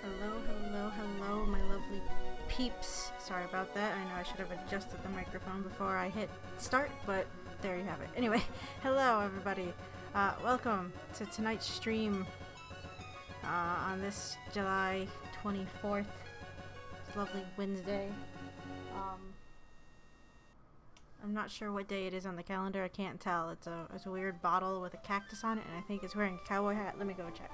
Hello, my lovely peeps. Sorry about that. I know I should have adjusted the microphone before I hit start, but there you have it. Anyway, hello everybody. Welcome to tonight's stream on this July 24th. It's lovely Wednesday. I'm not sure what day it is on the calendar. I can't tell. It's a weird bottle with a cactus on it, and I think it's wearing a cowboy hat. Let me go check.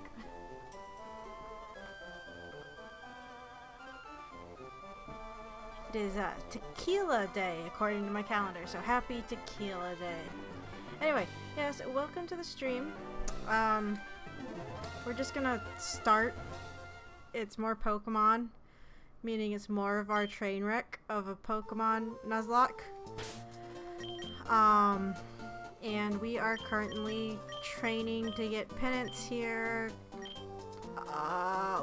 It is Tequila Day, according to my calendar, so happy Tequila Day. Anyway, yes, welcome to the stream. We're just gonna start. It's more Pokemon, meaning it's more of our train wreck of a Pokemon Nuzlocke. And we are currently training to get penance here,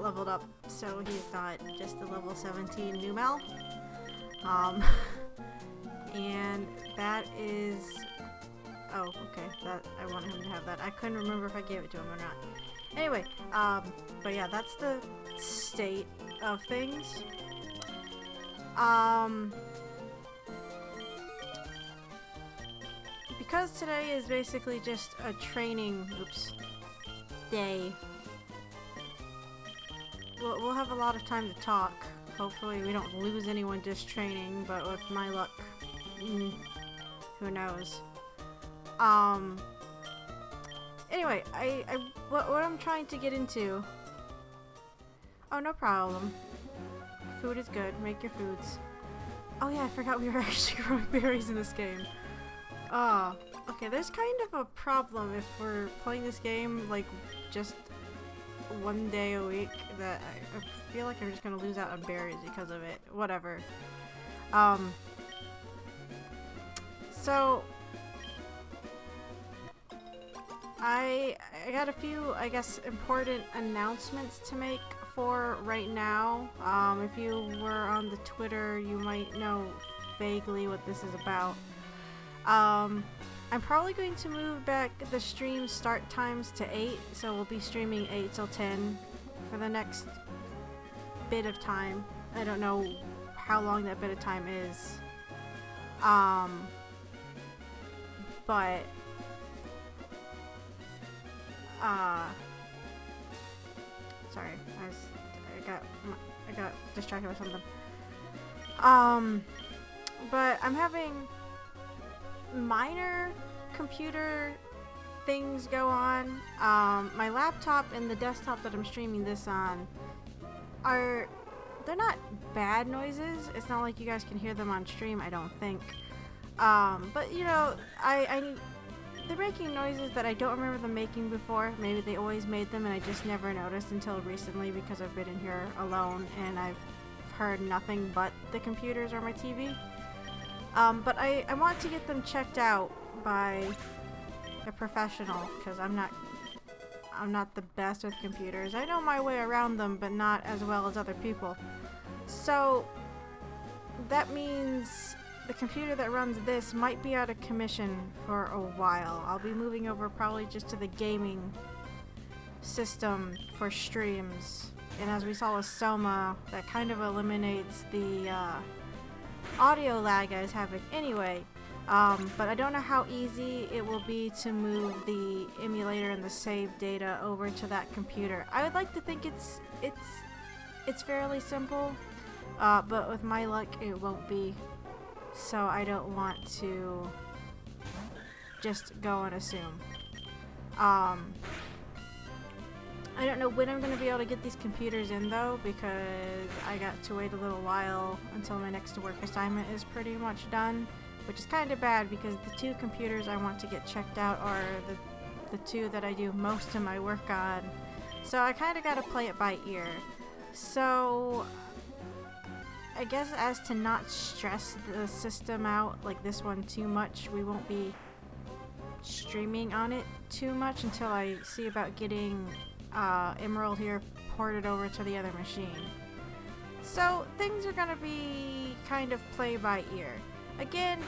leveled up, so he's not just a level 17 Numel. And that is, oh, okay, that, I want him to have that. I couldn't remember if I gave it to him or not. Anyway, but yeah, that's the state of things. Because today is basically just a training, day, we'll have a lot of time to talk. Hopefully we don't lose anyone just training, but with my luck, who knows. Anyway, what I'm trying to get into... Oh, no problem. Food is good. Make your foods. Oh yeah, I forgot we were actually growing berries in this game. Okay, there's kind of a problem if we're playing this game, like, just one day a week, that I feel like I'm just gonna lose out on berries because of it. Whatever. So I got a few, I guess, important announcements to make for right now. If you were on the Twitter, you might know vaguely what this is about. I'm probably going to move back the stream start times to 8, so we'll be streaming 8 till 10 for the next bit of time. I don't know how long that bit of time is. But sorry, I got distracted with something. But I'm having minor computer things go on. My laptop and the desktop that I'm streaming this on they're not bad noises. It's not like you guys can hear them on stream, I don't think. But you know, they're making noises that I don't remember them making before. Maybe they always made them and I just never noticed until recently because I've been in here alone and I've heard nothing but the computers or my TV. But I want to get them checked out by a professional because I'm not the best with computers. I know my way around them, but not as well as other people. So that means the computer that runs this might be out of commission for a while. I'll be moving over probably just to the gaming system for streams. And as we saw with Soma, that kind of eliminates the audio lag I was having anyway. But I don't know how easy it will be to move the emulator and the save data over to that computer. I would like to think it's fairly simple, but with my luck it won't be. So I don't want to just go and assume. I don't know when I'm going to be able to get these computers in though, because I got to wait a little while until my next work assignment is pretty much done, which is kind of bad because the two computers I want to get checked out are the two that I do most of my work on. So I kind of got to play it by ear. So I guess as to not stress the system out like this one too much, we won't be streaming on it too much until I see about getting Emerald here ported over to the other machine. So things are gonna be kind of play by ear. Again,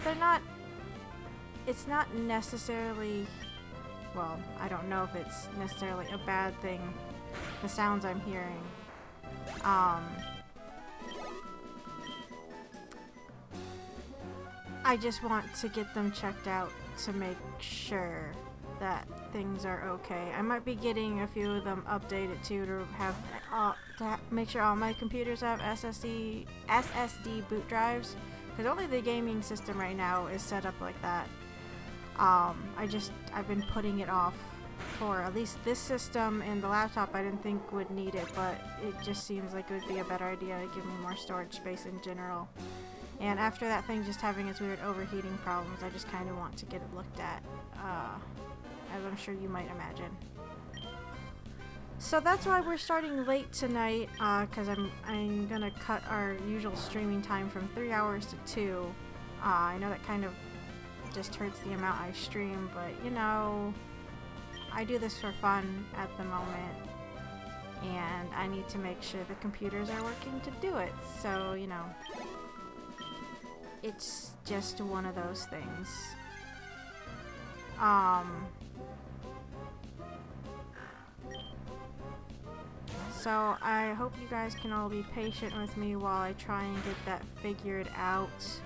it's not necessarily, well, I don't know if it's necessarily a bad thing, the sounds I'm hearing. I just want to get them checked out to make sure that things are okay. I might be getting a few of them updated too to have make sure all my computers have SSD boot drives, because only the gaming system right now is set up like that. I've been putting it off for at least this system, and the laptop I didn't think would need it, but it just seems like it would be a better idea to give me more storage space in general. And after that thing just having its weird overheating problems, I just kind of want to get it looked at, as I'm sure you might imagine. So that's why we're starting late tonight, because I'm gonna cut our usual streaming time from 3 hours to 2. I know that kind of just hurts the amount I stream, but you know, I do this for fun at the moment, and I need to make sure the computers are working to do it, so you know, it's just one of those things. So I hope you guys can all be patient with me while I try and get that figured out.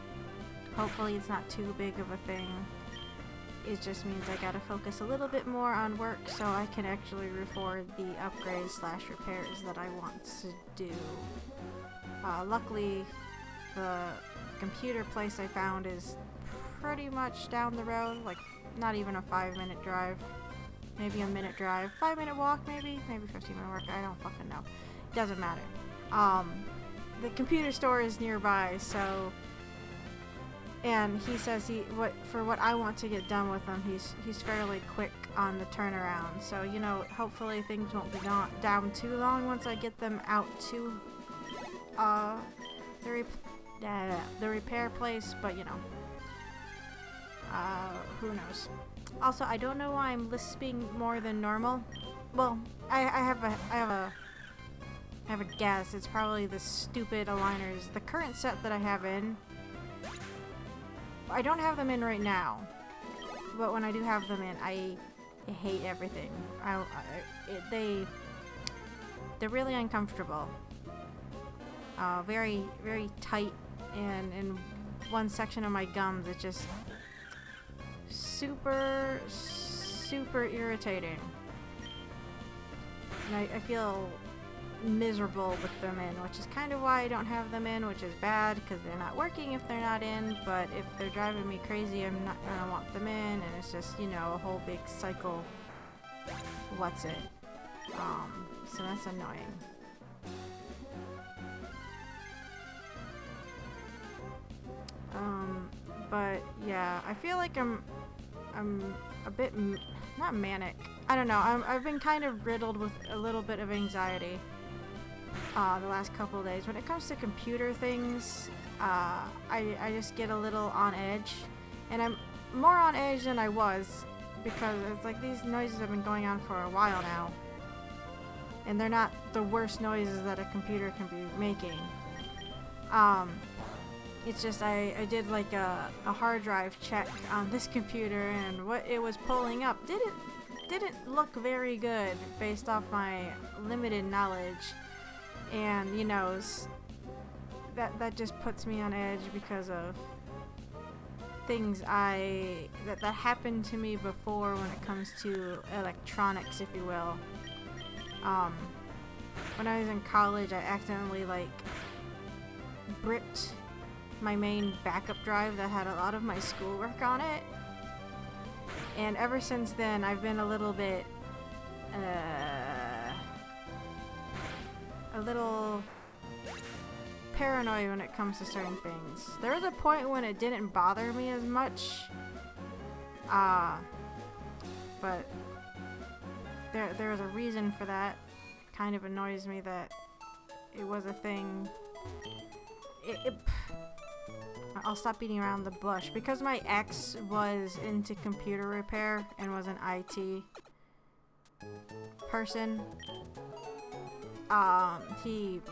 Hopefully it's not too big of a thing. It just means I gotta focus a little bit more on work so I can actually afford the upgrades / repairs that I want to do. Luckily, the computer place I found is pretty much down the road, like not even a 5-minute drive. Maybe a minute drive. 5-minute walk maybe? Maybe 15-minute walk. I don't fucking know. It doesn't matter. The computer store is nearby, so... And he says for what I want to get done with him, he's fairly quick on the turnaround. So, you know, hopefully things won't be down too long once I get them out to the repair place, but you know, who knows. Also, I don't know why I'm lisping more than normal. Well, I have a guess. It's probably the stupid aligners. The current set that I have in, I don't have them in right now, but when I do have them in, I hate everything. They're really uncomfortable. Very, very tight, and in one section of my gums, it's just super, super irritating. And I feel miserable with them in, which is kind of why I don't have them in, which is bad because they're not working if they're not in, but if they're driving me crazy, I'm not gonna want them in, and it's just, you know, a whole big cycle. What's it? So that's annoying. But yeah, I feel like I'm a bit not manic. I don't know. I've been kind of riddled with a little bit of anxiety the last couple of days. When it comes to computer things, I just get a little on edge, and I'm more on edge than I was because it's like these noises have been going on for a while now, and they're not the worst noises that a computer can be making. It's just I did like a hard drive check on this computer, and what it was pulling up didn't look very good based off my limited knowledge, and you know, that just puts me on edge because of things that happened to me before when it comes to electronics, if you will. When I was in college, I accidentally like bricked my main backup drive that had a lot of my schoolwork on it, and ever since then I've been a little bit paranoid when it comes to certain things. There was a point when it didn't bother me as much, but there was a reason for that. It kind of annoys me that it was a thing. I'll stop beating around the bush. Because my ex was into computer repair and was an IT person, he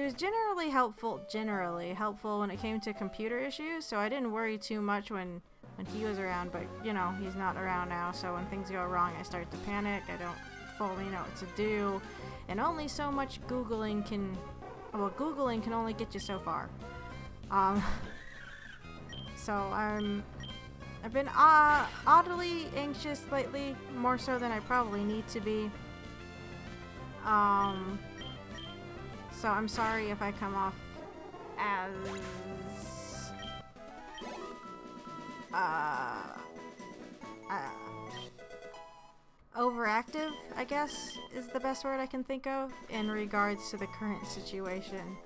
was generally helpful when it came to computer issues, so I didn't worry too much when he was around, but you know, he's not around now, so when things go wrong I start to panic. I don't fully know what to do, and only so much Googling can, well, Googling can only get you so far. So I've been oddly anxious lately, more so than I probably need to be. So I'm sorry if I come off as overactive, I guess, is the best word I can think of in regards to the current situation.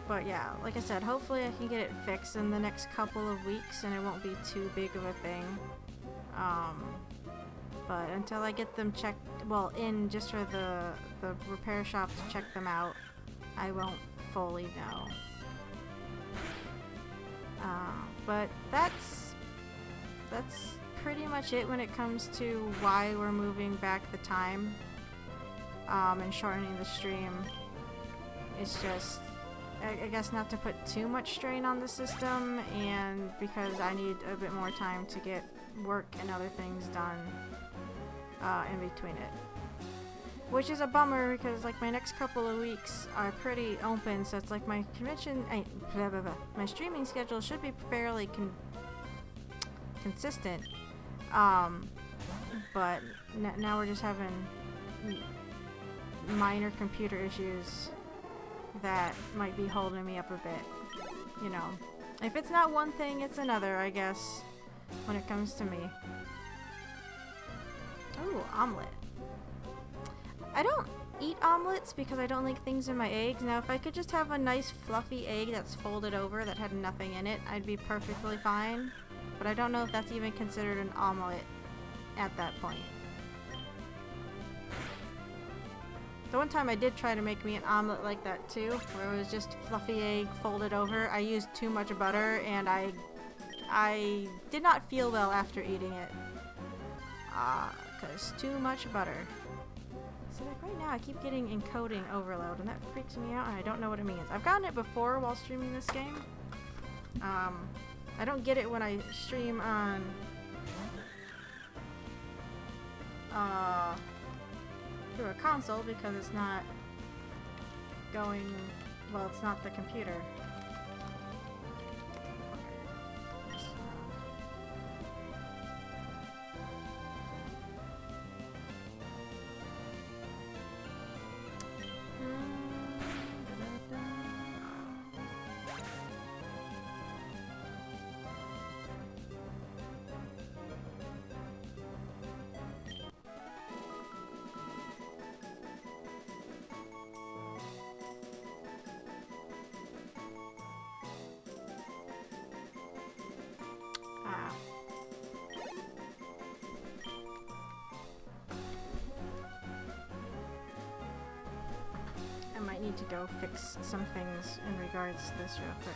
But yeah, like I said, hopefully I can get it fixed in the next couple of weeks and it won't be too big of a thing. But until I get them checked, well, in just for the repair shop to check them out, I won't fully know. But that's pretty much it when it comes to why we're moving back the time and shortening the stream. It's just, I guess, not to put too much strain on the system, and because I need a bit more time to get work and other things done in between it. Which is a bummer because like my next couple of weeks are pretty open, so it's like my my streaming schedule should be fairly consistent. But now we're just having minor computer issues that might be holding me up a bit. You know, if it's not one thing, it's another, I guess, when it comes to me. Ooh, omelet. I don't eat omelets because I don't like things in my eggs. Now, if I could just have a nice fluffy egg that's folded over that had nothing in it, I'd be perfectly fine. But I don't know if that's even considered an omelet at that point. The one time I did try to make me an omelet like that too, where it was just fluffy egg folded over. I used too much butter and I did not feel well after eating it. Cause too much butter. So like right now I keep getting encoding overload and that freaks me out and I don't know what it means. I've gotten it before while streaming this game. I don't get it when I stream on through a console because it's not going, well, it's not the computer. I might need to go fix some things in regards to this real quick.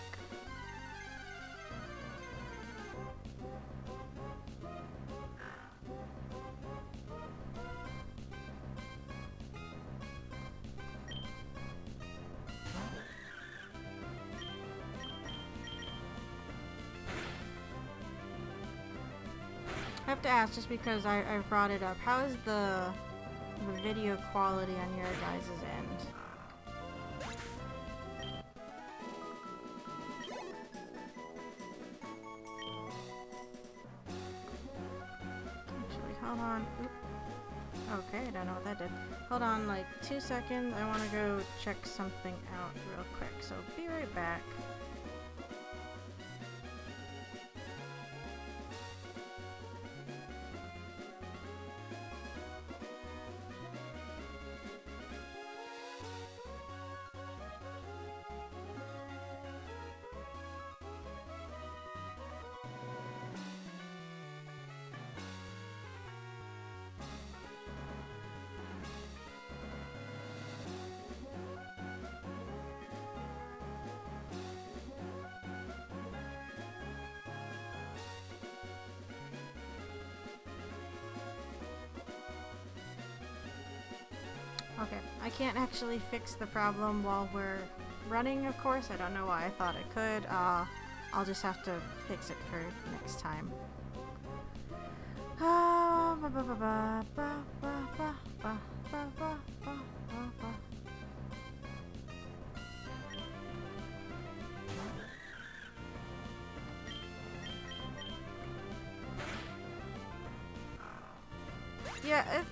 I have to ask, just because I brought it up, how is the video quality on your guys' end? Actually, hold on. Oop. Okay, I don't know what that did. Hold on like 2 seconds. I want to go check something out real quick, so be right back. Okay, I can't actually fix the problem while we're running, of course. I don't know why I thought I could. I'll just have to fix it for next time. Yeah,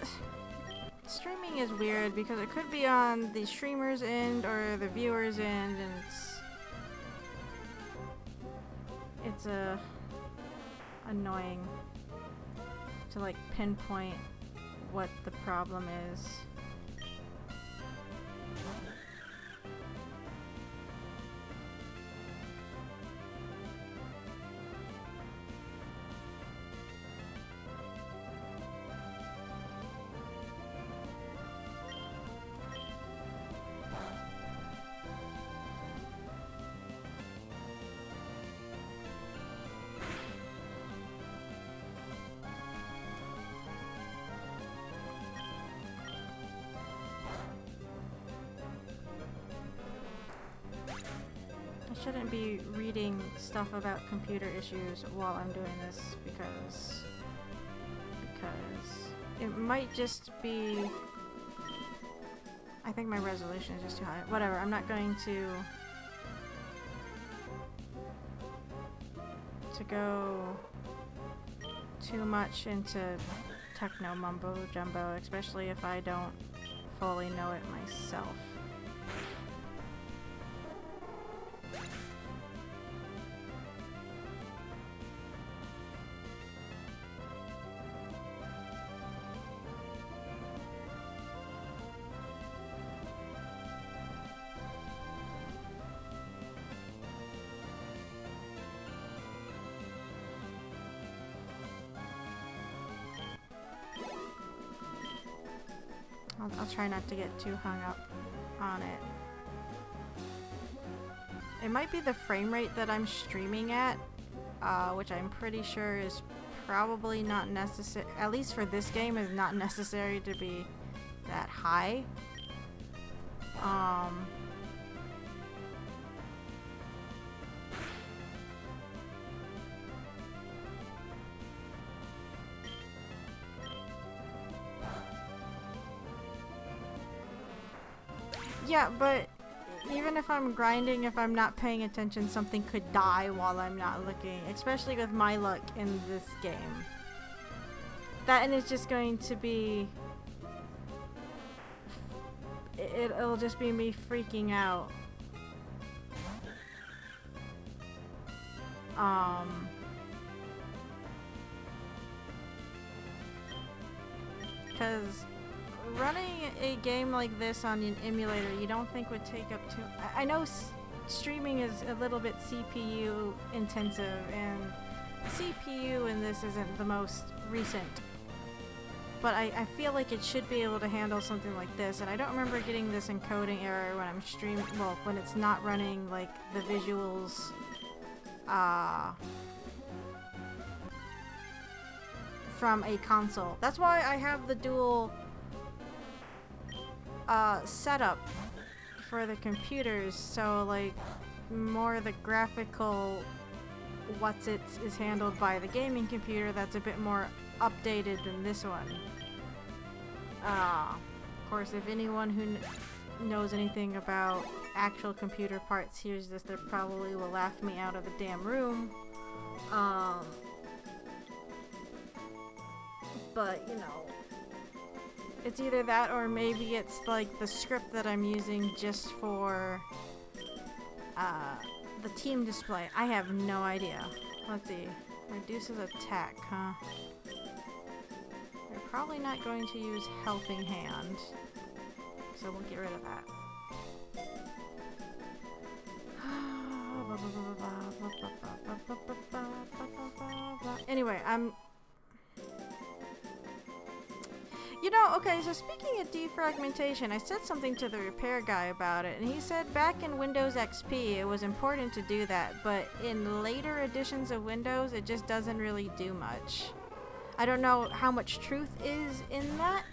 streaming is weird because it could be on the streamer's end or the viewer's end, and it's annoying to like pinpoint what the problem is. I shouldn't be reading stuff about computer issues while I'm doing this because it might just be... I think my resolution is just too high. Whatever, I'm not going to go too much into techno mumbo jumbo, especially if I don't fully know it myself. I'll try not to get too hung up on it. It might be the frame rate that I'm streaming at, which I'm pretty sure is probably not necessary, at least for this game, is not necessary to be that high. Yeah, but even if I'm grinding, if I'm not paying attention, something could die while I'm not looking, especially with my luck in this game. That, and it's just going to be... It'll just be me freaking out. Because running a game like this on an emulator, you don't think would take up too... I know streaming is a little bit CPU intensive, and CPU in this isn't the most recent. But I feel like it should be able to handle something like this, and I don't remember getting this encoding error when I'm streaming, well, when it's not running, like, the visuals, from a console. That's why I have the dual setup for the computers, so like more the graphical what's-its is handled by the gaming computer that's a bit more updated than this one. Of course, if anyone who knows anything about actual computer parts hears this, they probably will laugh me out of the damn room. But, you know, it's either that or maybe it's like the script that I'm using just for the team display. I have no idea. Let's see. Reduces attack, huh? We're probably not going to use helping hand, so we'll get rid of that. Anyway, you know, okay, so speaking of defragmentation, I said something to the repair guy about it, and he said back in Windows XP it was important to do that, but in later editions of Windows it just doesn't really do much. I don't know how much truth is in that.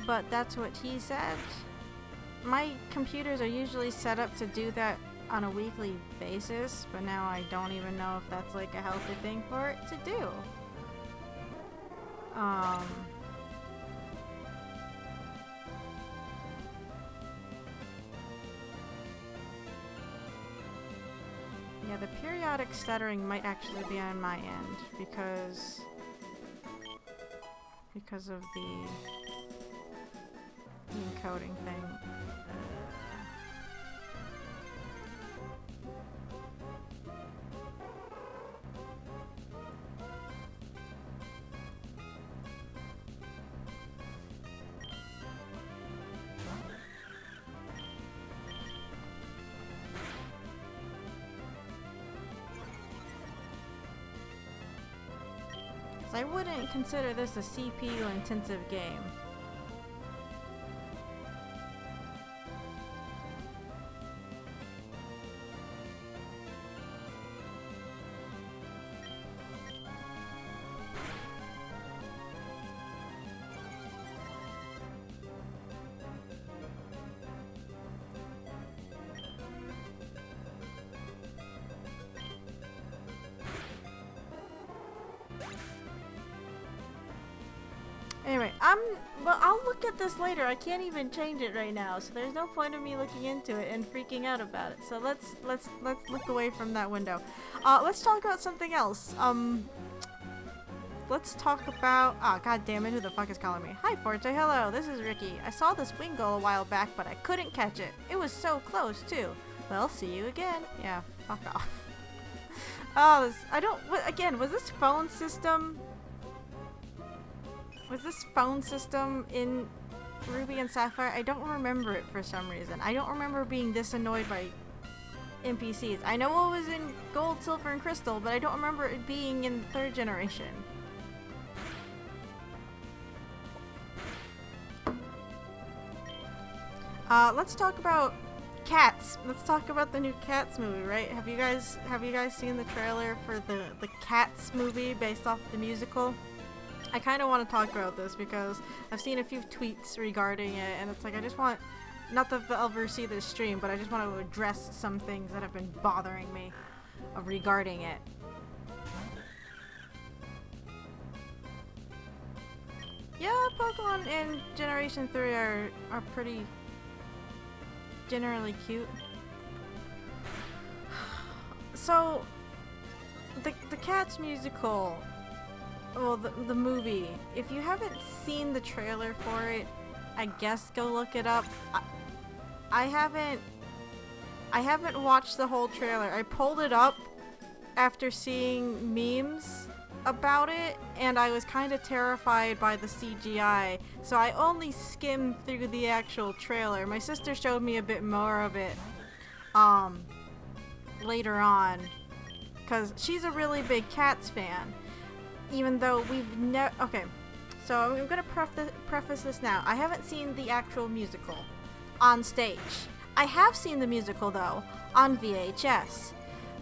But that's what he said. My computers are usually set up to do that on a weekly basis, but now I don't even know if that's like a healthy thing for it to do. Yeah, the periodic stuttering might actually be on my end because of the encoding thing. I wouldn't consider this a CPU intensive game. Anyway, well, I'll look at this later. I can't even change it right now, so there's no point of me looking into it and freaking out about it. So let's look away from that window. Let's talk about something else. Let's talk about, god damn it, who the fuck is calling me? Hi Forte, hello, this is Ricky. I saw this Wingull a while back, but I couldn't catch it. It was so close, too. Well, see you again. Yeah, fuck off. Oh, again, was this phone system... Was this phone system in Ruby and Sapphire? I don't remember it for some reason. I don't remember being this annoyed by NPCs. I know it was in Gold, Silver, and Crystal, but I don't remember it being in 3rd generation. Let's talk about Cats. Let's talk about the new Cats movie, right? Have you guys seen the trailer for the Cats movie based off the musical? I kind of want to talk about this because I've seen a few tweets regarding it, and it's like I just want, not that they'll ever see this stream, but I just want to address some things that have been bothering me regarding it. Yeah, Pokemon in Generation 3 are pretty generally cute. So, the Cats musical... Well, the movie. If you haven't seen the trailer for it, I guess go look it up. I haven't watched the whole trailer. I pulled it up after seeing memes about it, and I was kind of terrified by the CGI, so I only skimmed through the actual trailer. My sister showed me a bit more of it later on, because she's a really big Cats fan. Even though we've never... Okay, so I'm gonna preface this now. I haven't seen the actual musical on stage. I have seen the musical, though, on VHS.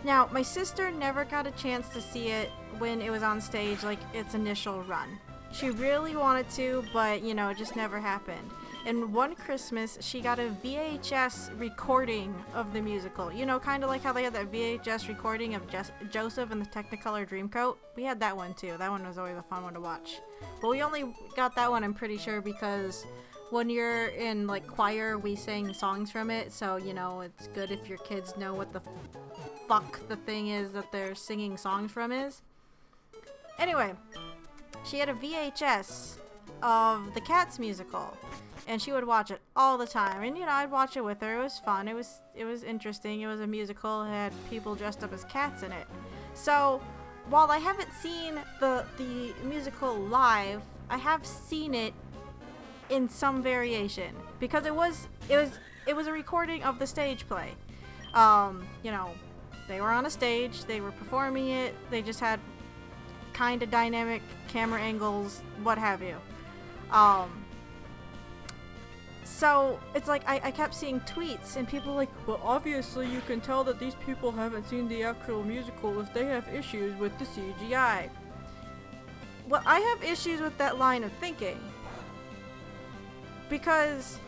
Now, my sister never got a chance to see it when it was on stage, like, its initial run. She really wanted to, but, you know, it just never happened. And one Christmas, she got a VHS recording of the musical. You know, kind of like how they had that VHS recording of Joseph and the Technicolor Dreamcoat. We had that one too. That one was always a fun one to watch. But we only got that one, I'm pretty sure, because when you're in, like, choir, we sang songs from it. So, you know, it's good if your kids know what the fuck the thing is that they're singing songs from is. Anyway, she had a VHS of the Cats musical. And she would watch it all the time, and you know, I'd watch it with her. It was fun. It was interesting. It was a musical. It had people dressed up as cats in it. So, while I haven't seen the musical live, I have seen it in some variation because it was a recording of the stage play. You know, they were on a stage. They were performing it. They just had kind of dynamic camera angles, what have you. So, it's like, I kept seeing tweets, and people were like, well, obviously you can tell that these people haven't seen the actual musical if they have issues with the CGI. Well, I have issues with that line of thinking. Because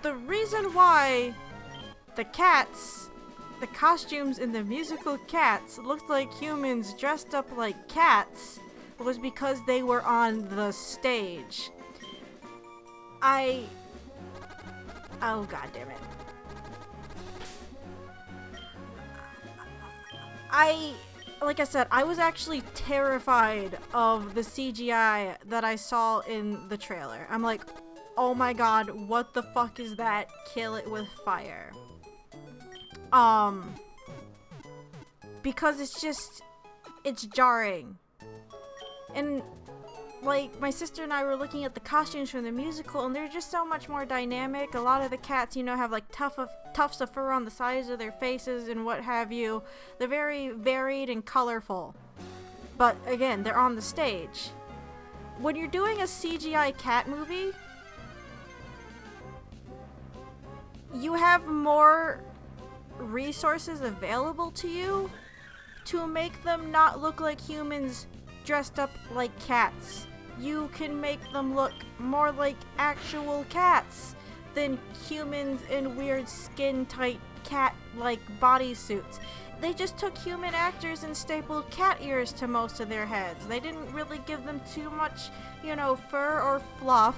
the reason why the Cats the costumes in the musical Cats looked like humans dressed up like cats was because they were on the stage. Oh, god damn it. Like I said, I was actually terrified of the CGI that I saw in the trailer. I'm like, oh my god, what the fuck is that? Kill it with fire. Because it's jarring. And like, my sister and I were looking at the costumes from the musical, and they're just so much more dynamic. A lot of the cats, you know, have like tufts of fur on the sides of their faces and what have you. They're very varied and colorful. But again, they're on the stage. When you're doing a CGI cat movie, you have more resources available to you to make them not look like humans dressed up like cats. You can make them look more like actual cats than humans in weird skin-tight cat-like bodysuits. They just took human actors and stapled cat ears to most of their heads. They didn't really give them too much, you know, fur or fluff.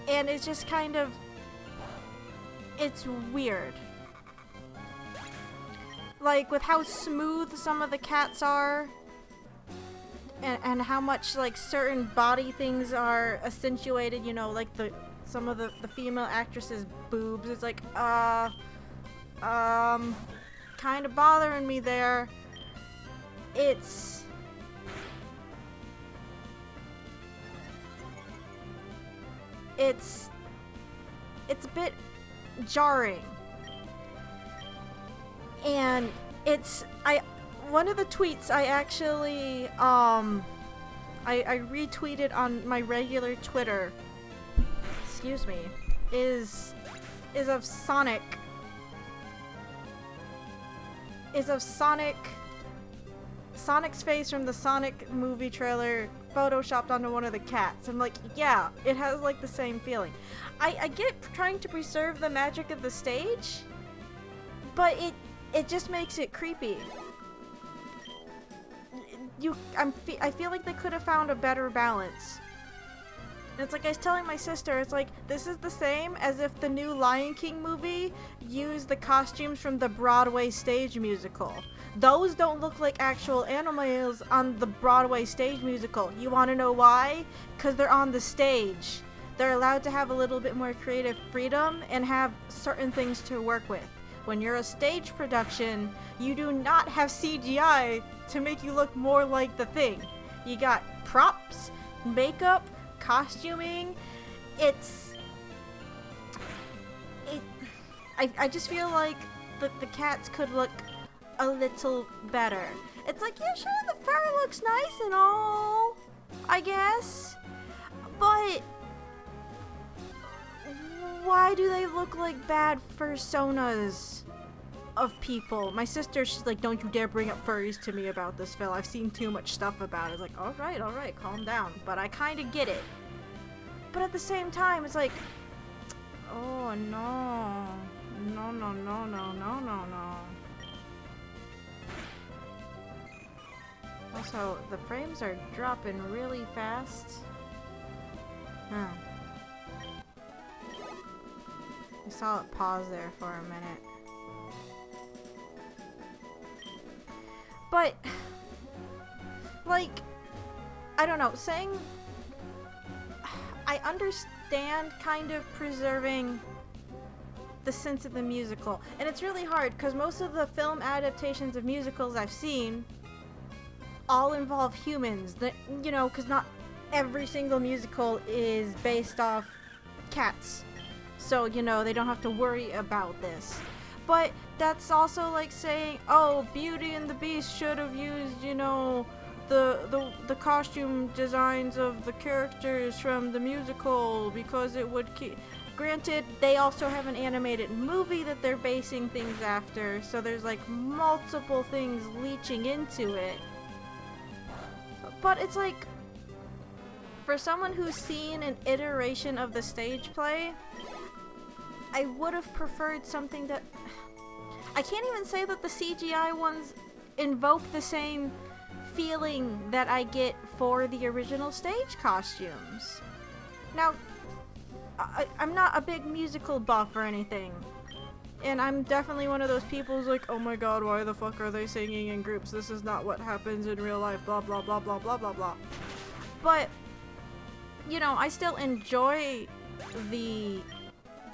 And it's just kind of... it's weird. Like, with how smooth some of the cats are, and how much, like, certain body things are accentuated, you know, like some of the female actresses' boobs. It's like, kind of bothering me there. It's a bit jarring. And one of the tweets I actually, I retweeted on my regular Twitter, excuse me, is of Sonic. Sonic's face from the Sonic movie trailer photoshopped onto one of the cats. I'm like, yeah, it has like the same feeling. I get trying to preserve the magic of the stage, but it just makes it creepy. I feel like they could have found a better balance. And it's like I was telling my sister, it's like, this is the same as if the new Lion King movie used the costumes from the Broadway stage musical. Those don't look like actual animals on the Broadway stage musical. You want to know why? Because they're on the stage. They're allowed to have a little bit more creative freedom and have certain things to work with. When you're a stage production, you do not have CGI to make you look more like the thing. You got props, makeup, costuming. I just feel like the cats could look a little better. It's like, yeah, sure, the fur looks nice and all, I guess, but why do they look like bad personas of people? My sister, she's like, don't you dare bring up furries to me about this, Phil. I've seen too much stuff about it. It's like, all right, calm down. But I kind of get it. But at the same time, it's like, oh, no. No. Also, the frames are dropping really fast. I saw it pause there for a minute. But, like, I don't know, I understand kind of preserving the sense of the musical. And it's really hard, because most of the film adaptations of musicals I've seen all involve humans. That, you know, because not every single musical is based off cats. So, you know, they don't have to worry about this. But that's also like saying, oh, Beauty and the Beast should have used, you know, the costume designs of the characters from the musical because it would keep... Granted, they also have an animated movie that they're basing things after, so there's like multiple things leeching into it. But it's like, for someone who's seen an iteration of the stage play, I would have preferred something that... I can't even say that the CGI ones invoke the same feeling that I get for the original stage costumes. Now, I'm not a big musical buff or anything. And I'm definitely one of those people who's like, oh my god, why the fuck are they singing in groups? This is not what happens in real life, blah blah blah blah blah blah blah. But, you know, I still enjoy the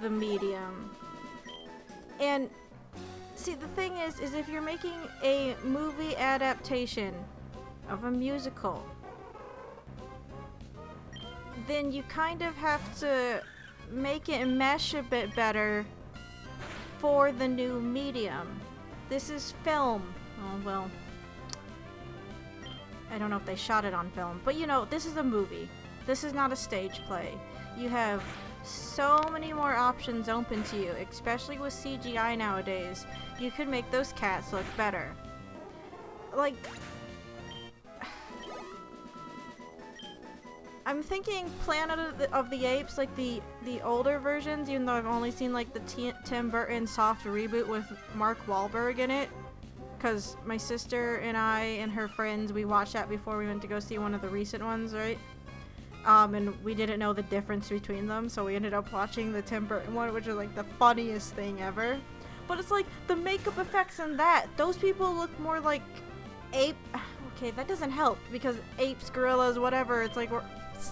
medium. And see, the thing is if you're making a movie adaptation of a musical, then you kind of have to make it mesh a bit better for the new medium. This is film. Oh, well, I don't know if they shot it on film, but you know, this is a movie. This is not a stage play. You have so many more options open to you, especially with CGI nowadays. You could make those cats look better. Like, I'm thinking Planet of the Apes, like the older versions, even though I've only seen like the Tim Burton soft reboot with Mark Wahlberg in it. Because my sister and I and her friends, we watched that before we went to go see one of the recent ones, right? And we didn't know the difference between them, so we ended up watching the Tim Burton one, which is like the funniest thing ever. But it's like the makeup effects in that, those people look more like ape. Okay, that doesn't help because apes, gorillas, whatever, it's like we're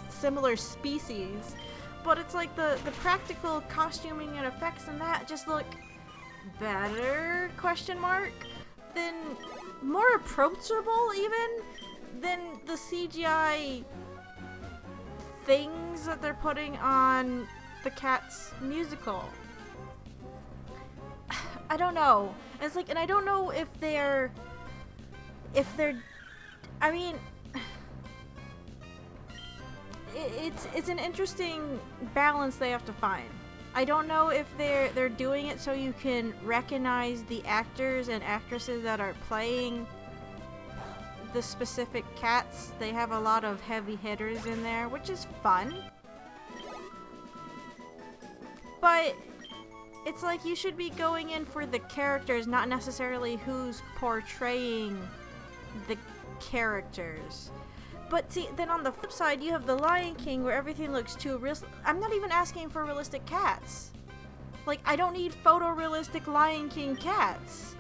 similar species. But it's like the practical costuming and effects in that just look better, question mark, than more approachable even than the CGI things that they're putting on the Cats musical. I don't know. It's like, and I don't know if they're I mean, it's an interesting balance they have to find. I don't know if they're doing it so you can recognize the actors and actresses that are playing the specific cats. They have a lot of heavy hitters in there, which is fun. But it's like you should be going in for the characters, not necessarily who's portraying the characters. But see, then on the flip side, you have The Lion King where everything looks too real. I'm not even asking for realistic cats. Like, I don't need photorealistic Lion King cats.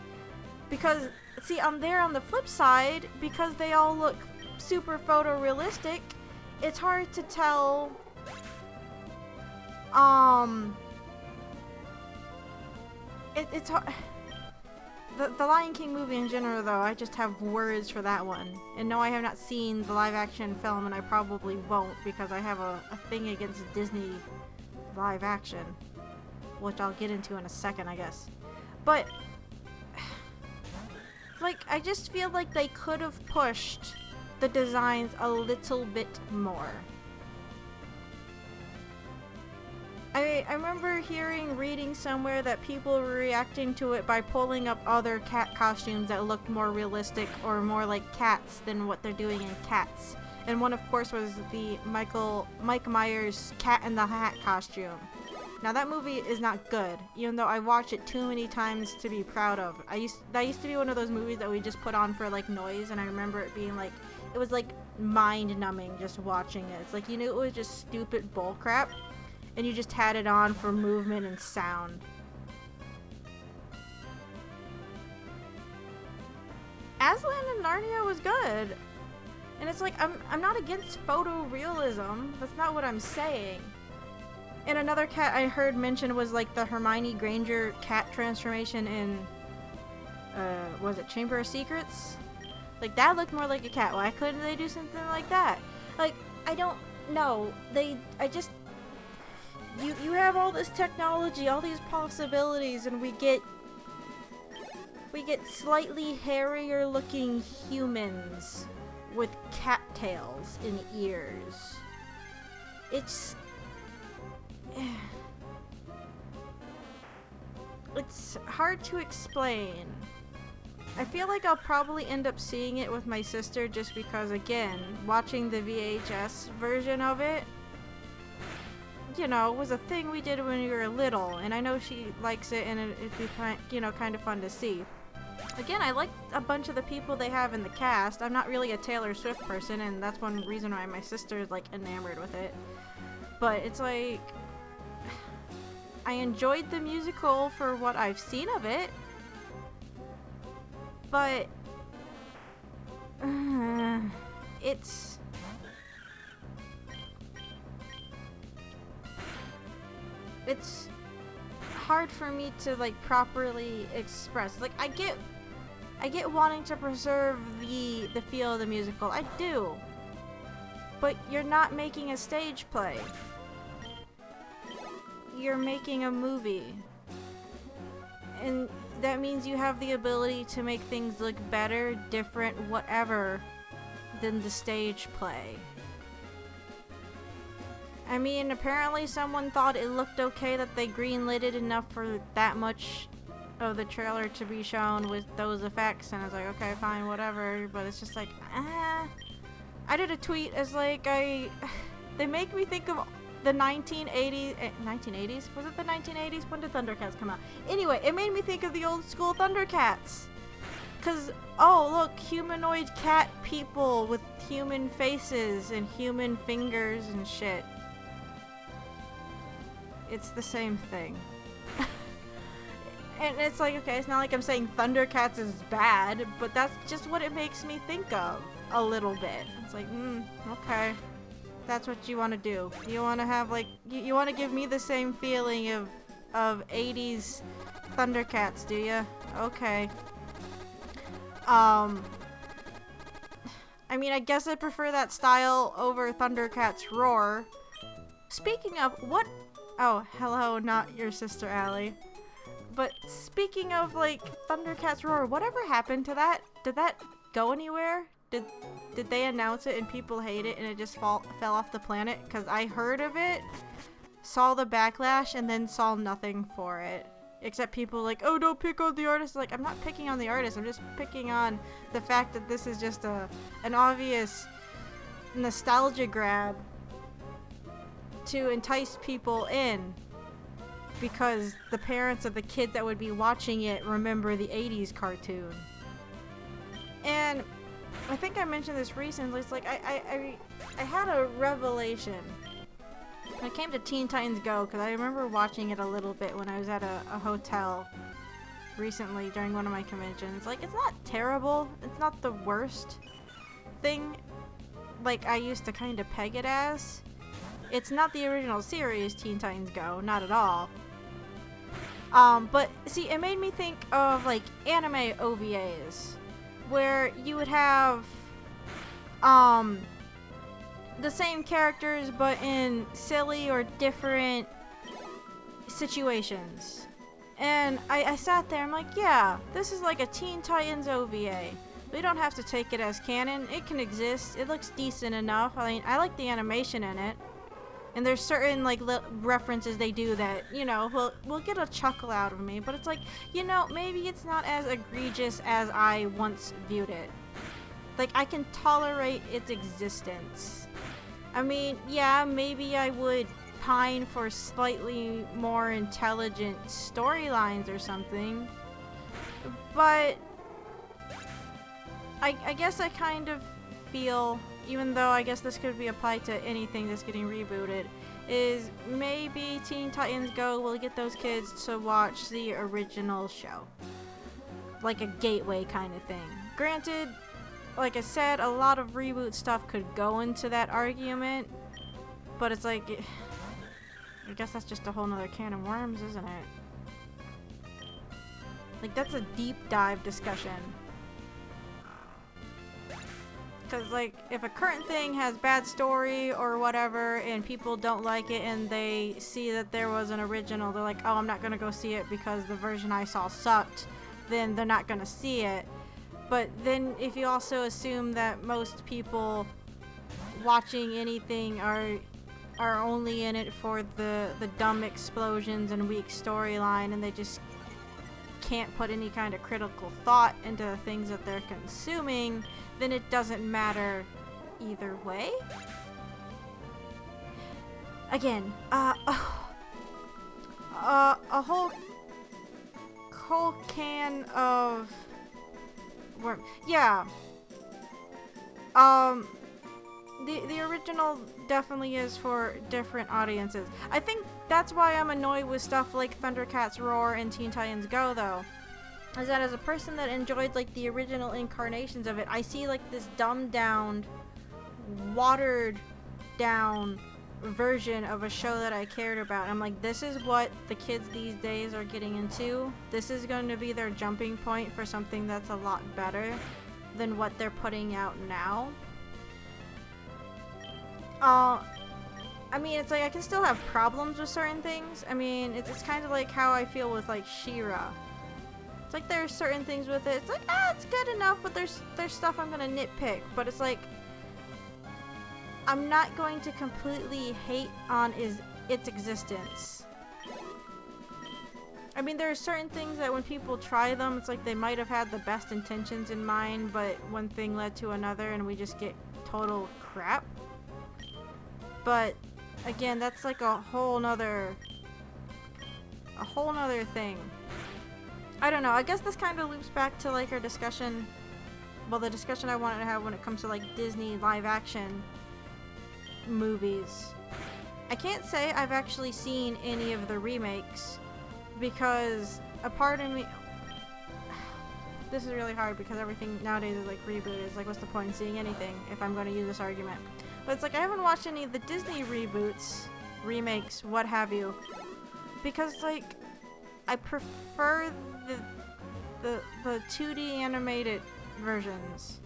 Because, see, on the flip side, because they all look super photorealistic, it's hard to tell, it's hard. The Lion King movie in general, though, I just have words for that one. And no, I have not seen the live-action film, and I probably won't, because I have a thing against Disney live-action. Which I'll get into in a second, I guess. But, like, I just feel like they could have pushed the designs a little bit more. I remember reading somewhere that people were reacting to it by pulling up other cat costumes that looked more realistic or more like cats than what they're doing in Cats. And one, of course, was the Mike Myers Cat in the Hat costume. Now, that movie is not good, even though I watched it too many times to be proud of. That used to be one of those movies that we just put on for, like, noise, and I remember it being, like, it was, like, mind-numbing just watching it. It's like, you knew it was just stupid bullcrap, and you just had it on for movement and sound. Aslan and Narnia was good. And it's like, I'm not against photorealism. That's not what I'm saying. And another cat I heard mentioned was like the Hermione Granger cat transformation in, was it Chamber of Secrets? Like, that looked more like a cat. Why couldn't they do something like that? Like, I don't know. You have all this technology, all these possibilities, and we get slightly hairier looking humans with cattails in ears. It's hard to explain. I feel like I'll probably end up seeing it with my sister just because, again, watching the VHS version of it, you know, was a thing we did when we were little, and I know she likes it, and it'd be kind, you know, kind of fun to see. Again, I like a bunch of the people they have in the cast. I'm not really a Taylor Swift person, and that's one reason why my sister is, like, enamored with it. But it's like, I enjoyed the musical for what I've seen of it, but it's hard for me to, like, properly express. Like, I get wanting to preserve the feel of the musical. I do. But you're not making a stage play. You're making a movie. And that means you have the ability to make things look better, different, whatever, than the stage play. I mean, apparently someone thought it looked okay that they greenlit it enough for that much of the trailer to be shown with those effects, and I was like, okay, fine, whatever, but it's just like, I did a tweet as like, they make me think of the 1980s, 1980s? Was it the 1980s? When did Thundercats come out? Anyway, it made me think of the old school Thundercats. Cause, oh look, humanoid cat people with human faces and human fingers and shit. It's the same thing. And it's like, okay, it's not like I'm saying Thundercats is bad, but that's just what it makes me think of a little bit. It's like, okay. That's what you want to do. You want to have, like, you want to give me the same feeling of 80s Thundercats, do you? Okay. I mean, I guess I prefer that style over Thundercats Roar. Speaking of, what? Oh, hello, not your sister Allie. But speaking of, like, Thundercats Roar, whatever happened to that? Did that go anywhere? Did they announce it and people hate it and it just fell off the planet? Because I heard of it, saw the backlash, and then saw nothing for it. Except people like, oh, don't pick on the artist. Like, I'm not picking on the artist. I'm just picking on the fact that this is just an obvious nostalgia grab to entice people in. Because the parents of the kids that would be watching it remember the 80s cartoon. And I think I mentioned this recently. It's like I had a revelation when it came to Teen Titans Go, because I remember watching it a little bit when I was at a hotel recently during one of my conventions. Like, it's not terrible. It's not the worst thing like I used to kind of peg it as. It's not the original series Teen Titans Go, not at all. But see, it made me think of like anime OVAs, where you would have the same characters but in silly or different situations. And I sat there, I'm like, yeah, this is like a Teen Titans OVA. We don't have to take it as canon. It can exist. It looks decent enough. I mean, I like the animation in it. And there's certain like references they do that, you know, will get a chuckle out of me. But it's like, you know, maybe it's not as egregious as I once viewed it. Like, I can tolerate its existence. I mean, yeah, maybe I would pine for slightly more intelligent storylines or something. But I guess I kind of feel, even though I guess this could be applied to anything that's getting rebooted, is maybe Teen Titans Go will get those kids to watch the original show. Like a gateway kind of thing. Granted, like I said, a lot of reboot stuff could go into that argument, but it's like, I guess that's just a whole nother can of worms, isn't it? Like, that's a deep dive discussion. Because, like, if a current thing has bad story or whatever and people don't like it and they see that there was an original, they're like, oh, I'm not going to go see it because the version I saw sucked, then they're not going to see it. But then if you also assume that most people watching anything are only in it for the dumb explosions and weak storyline, and they just can't put any kind of critical thought into the things that they're consuming, then it doesn't matter either way. again, a whole can of worm. Yeah. The original definitely is for different audiences. I think that's why I'm annoyed with stuff like Thundercats Roar and Teen Titans Go, though. Is that as a person that enjoyed like the original incarnations of it, I see like this dumbed down, watered down version of a show that I cared about. I'm like, this is what the kids these days are getting into. This is going to be their jumping point for something that's a lot better than what they're putting out now. I mean, it's like I can still have problems with certain things. I mean, it's kind of like how I feel with like She-Ra. It's like there's certain things with it. It's like, it's good enough, but there's stuff I'm gonna nitpick. But it's like, I'm not going to completely hate on its existence. I mean, there are certain things that when people try them, it's like they might have had the best intentions in mind, but one thing led to another and we just get total crap. But again, that's like a whole nother thing. I don't know. I guess this kind of loops back to like our discussion, well, the discussion I wanted to have when it comes to like Disney live action movies. I can't say I've actually seen any of the remakes because a part of me, this is really hard because everything nowadays is like rebooted. It's like, what's the point in seeing anything if I'm going to use this argument? But it's like I haven't watched any of the Disney reboots, remakes, what have you, because like I prefer the 2D animated versions,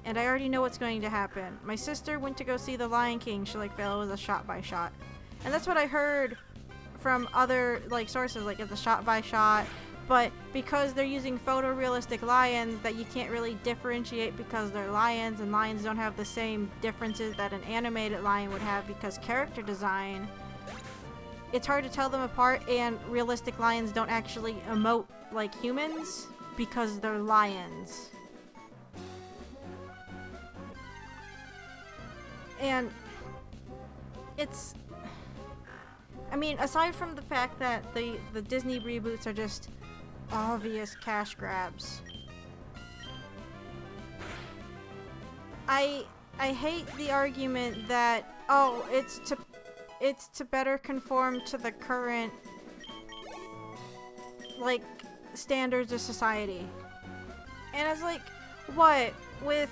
and I already know what's going to happen. My sister went to go see The Lion King. She like felt it was a shot by shot, and that's what I heard from other like sources, like it's a shot by shot. But because they're using photorealistic lions that you can't really differentiate because they're lions, and lions don't have the same differences that an animated lion would have because character design, it's hard to tell them apart, and realistic lions don't actually emote like humans because they're lions. And it's, I mean, aside from the fact that the Disney reboots are just obvious cash grabs, I hate the argument that, oh, it's to better conform to the current like standards of society. And it's like, what, with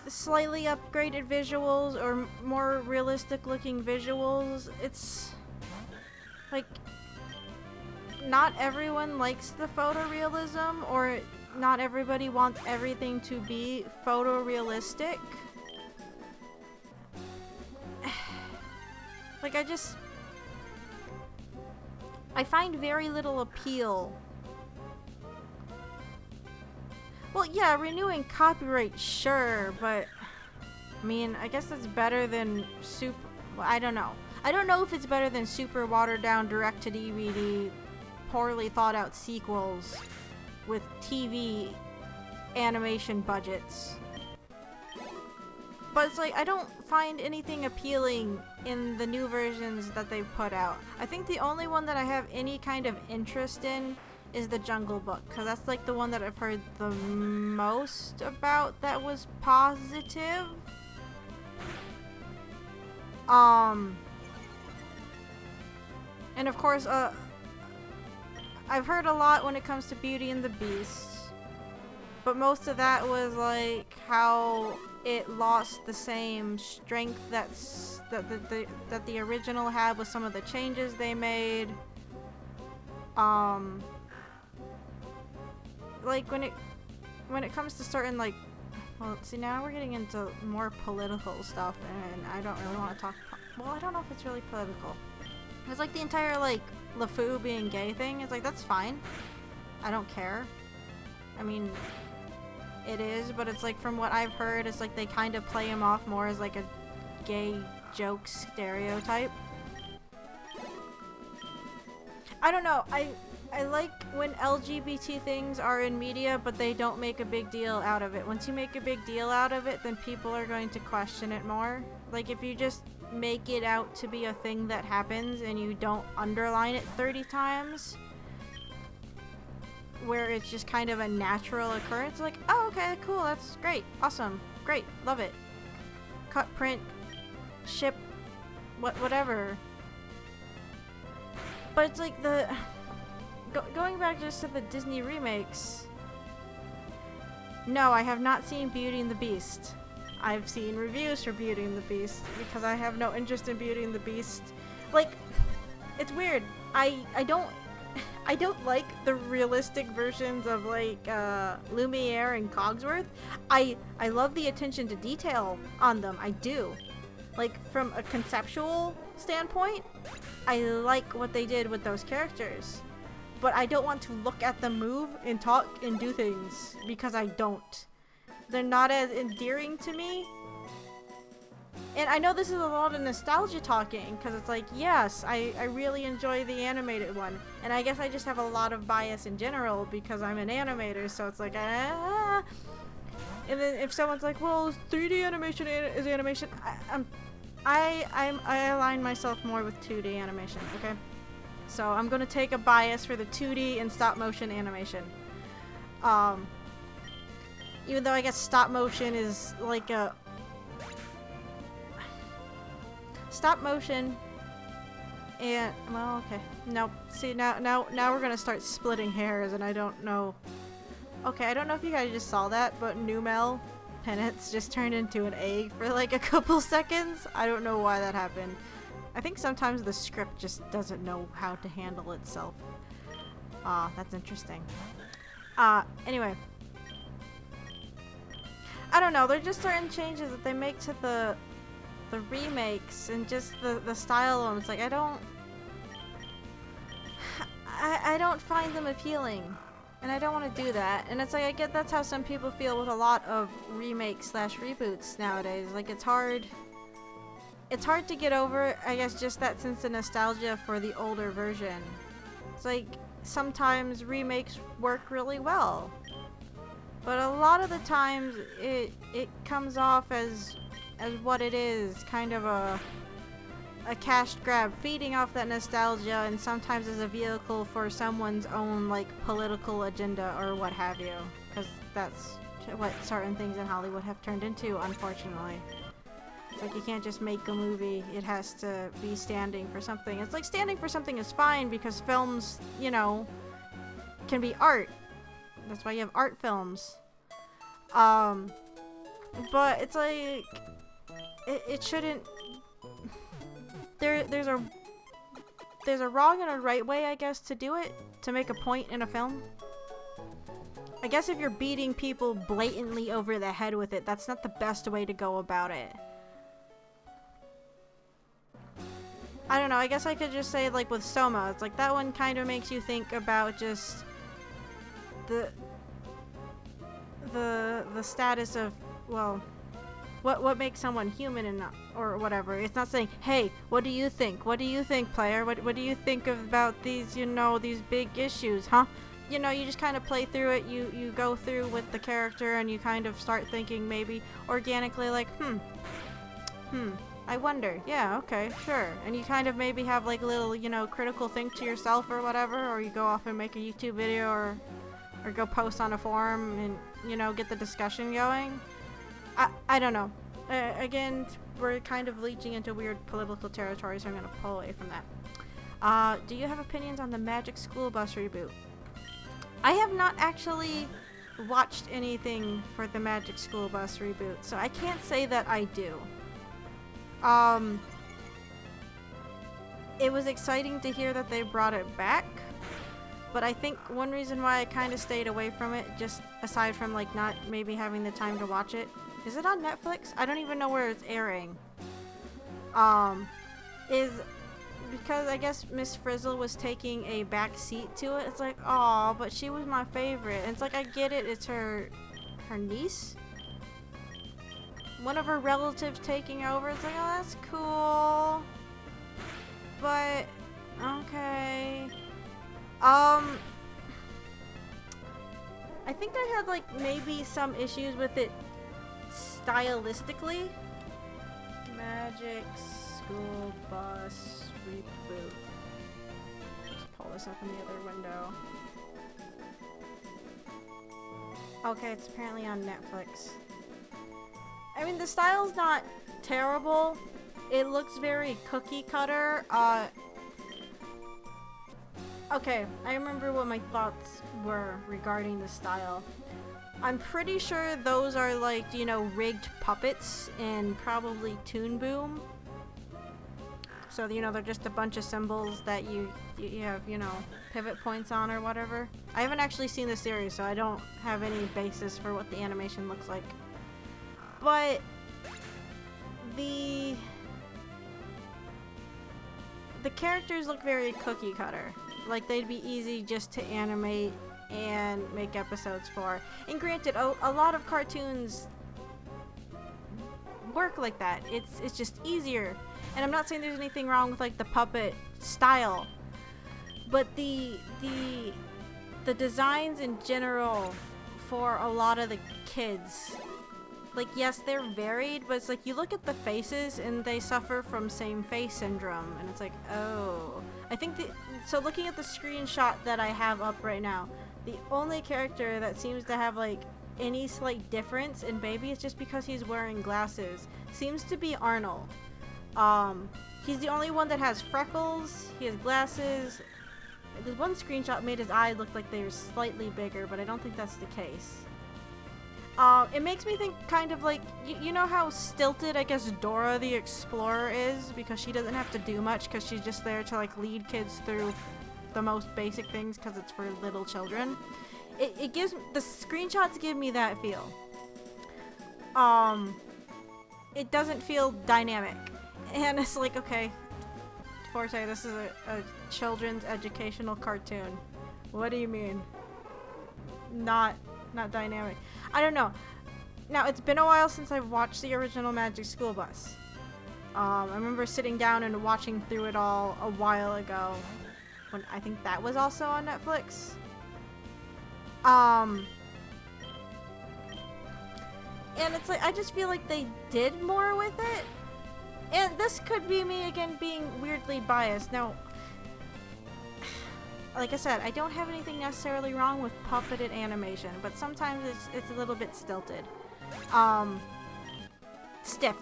slightly upgraded visuals or more realistic looking visuals? It's like, not everyone likes the photorealism, or not everybody wants everything to be photorealistic. Like, I find very little appeal. Well, yeah, renewing copyright, sure, but I mean, I guess that's better than well, I don't know. I don't know if it's better than super watered down direct-to-DVD, poorly thought out sequels with TV animation budgets. But it's like, I don't find anything appealing in the new versions that they've put out. I think the only one that I have any kind of interest in is the Jungle Book, because that's like the one that I've heard the most about that was positive. And of course, I've heard a lot when it comes to Beauty and the Beast, but most of that was like how it lost the same strength that the original had with some of the changes they made. Like when it comes to certain, like, well, see, now we're getting into more political stuff, and I don't really want to talk. Well, I don't know if it's really political. It's like the entire like LeFou being gay thing. It's like, that's fine. I don't care. I mean, it is, but it's like, from what I've heard, it's like they kind of play him off more as like a gay joke stereotype. I don't know. I like when LGBT things are in media, but they don't make a big deal out of it. Once you make a big deal out of it, then people are going to question it more. Like, if you just make it out to be a thing that happens and you don't underline it 30 times, where it's just kind of a natural occurrence, like, oh, okay, cool, that's great, awesome, great, love it. Cut, print, ship, whatever. But it's like going back just to the Disney remakes. No, I have not seen Beauty and the Beast. I've seen reviews for Beauty and the Beast because I have no interest in Beauty and the Beast. Like, it's weird. I don't like the realistic versions of like Lumiere and Cogsworth. I love the attention to detail on them. I do. Like, from a conceptual standpoint, I like what they did with those characters. But I don't want to look at them move and talk and do things because I don't. They're not as endearing to me. And I know this is a lot of nostalgia talking because it's like, yes, I really enjoy the animated one. And I guess I just have a lot of bias in general because I'm an animator, so it's like, And then if someone's like, well, 3D animation is animation, I align myself more with 2D animation, okay? So I'm gonna take a bias for the 2D and stop motion animation. Even though I guess stop motion is like a stop motion and well, okay. Nope. See, now we're gonna start splitting hairs, and I don't know. Okay, I don't know if you guys just saw that, but Numel Penance just turned into an egg for like a couple seconds. I don't know why that happened. I think sometimes the script just doesn't know how to handle itself. That's interesting. Anyway. I don't know, there are just certain changes that they make to the remakes and just the style of them. It's like, I don't find them appealing. And I don't want to do that. And it's like, I get that's how some people feel with a lot of remakes / reboots nowadays. Like, it's hard to get over, I guess, just that sense of nostalgia for the older version. It's like, sometimes remakes work really well. But a lot of the times, it comes off as what it is, kind of a cash grab, feeding off that nostalgia, and sometimes as a vehicle for someone's own, like, political agenda or what have you. Because that's what certain things in Hollywood have turned into, unfortunately. It's like, you can't just make a movie, it has to be standing for something. It's like, standing for something is fine because films, you know, can be art. That's why you have art films. But it's like, it shouldn't, there's a wrong and a right way, I guess, to do it, to make a point in a film. I guess if you're beating people blatantly over the head with it, that's not the best way to go about it. I don't know, I guess I could just say, like, with Soma, it's like, that one kind of makes you think about just the status of, well, what makes someone human and not, or whatever. It's not saying, hey, what do you think? What do you think, player? What do you think about these, you know, these big issues, huh? You know, you just kind of play through it, you go through with the character, and you kind of start thinking maybe organically, like, I wonder, yeah, okay, sure. And you kind of maybe have like a little, you know, critical think to yourself or whatever, or you go off and make a YouTube video or go post on a forum and, you know, get the discussion going. I don't know. Again, we're kind of leeching into weird political territory, so I'm going to pull away from that. Do you have opinions on the Magic School Bus reboot? I have not actually watched anything for the Magic School Bus reboot, so I can't say that I do. It was exciting to hear that they brought it back, but I think one reason why I kind of stayed away from it, just aside from like not maybe having the time to watch it, is it on Netflix? I don't even know where it's airing. Is because I guess Miss Frizzle was taking a back seat to it. It's like, oh, but she was my favorite. And it's like, I get it. It's her niece. One of her relatives taking over. It's like, oh, that's cool. But okay. I think I had like maybe some issues with it stylistically. Magic School Bus reboot. Just pull this up in the other window. Okay, it's apparently on Netflix. I mean, the style's not terrible. It looks very cookie cutter. Okay, I remember what my thoughts were regarding the style. I'm pretty sure those are like, you know, rigged puppets in probably Toon Boom. So, you know, they're just a bunch of symbols that you have, you know, pivot points on or whatever. I haven't actually seen the series, so I don't have any basis for what the animation looks like. But the characters look very cookie cutter. Like, they'd be easy just to animate and make episodes for. And granted, a lot of cartoons work like that. It's just easier. And I'm not saying there's anything wrong with like the puppet style, but the designs in general for a lot of the kids, like, yes, they're varied, but it's like you look at the faces and they suffer from same face syndrome, and it's like, oh. I think so looking at the screenshot that I have up right now, the only character that seems to have like any slight difference in Baby is just because he's wearing glasses. Seems to be Arnold. He's the only one that has freckles, he has glasses. There's one screenshot made his eyes look like they were slightly bigger, but I don't think that's the case. It makes me think kind of like, you know how stilted I guess Dora the Explorer is, because she doesn't have to do much because she's just there to like lead kids through the most basic things because it's for little children. It gives, the screenshots give me that feel. It doesn't feel dynamic, and it's like, okay, Forte, this is a children's educational cartoon. What do you mean? Not dynamic. I don't know. Now, it's been a while since I've watched the original Magic School Bus. I remember sitting down and watching through it all a while ago, when I think that was also on Netflix. And it's like, I just feel like they did more with it. And this could be me again being weirdly biased. Now, like I said, I don't have anything necessarily wrong with puppeted animation, but sometimes it's a little bit stilted. Stiff.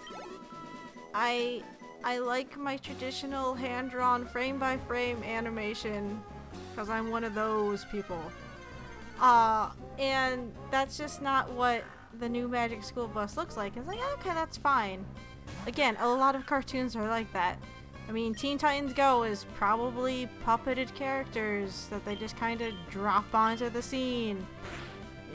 I like my traditional hand-drawn frame-by-frame animation, because I'm one of those people. And that's just not what the new Magic School Bus looks like. It's like, okay, that's fine. Again, a lot of cartoons are like that. I mean, Teen Titans Go is probably puppeted characters that they just kind of drop onto the scene.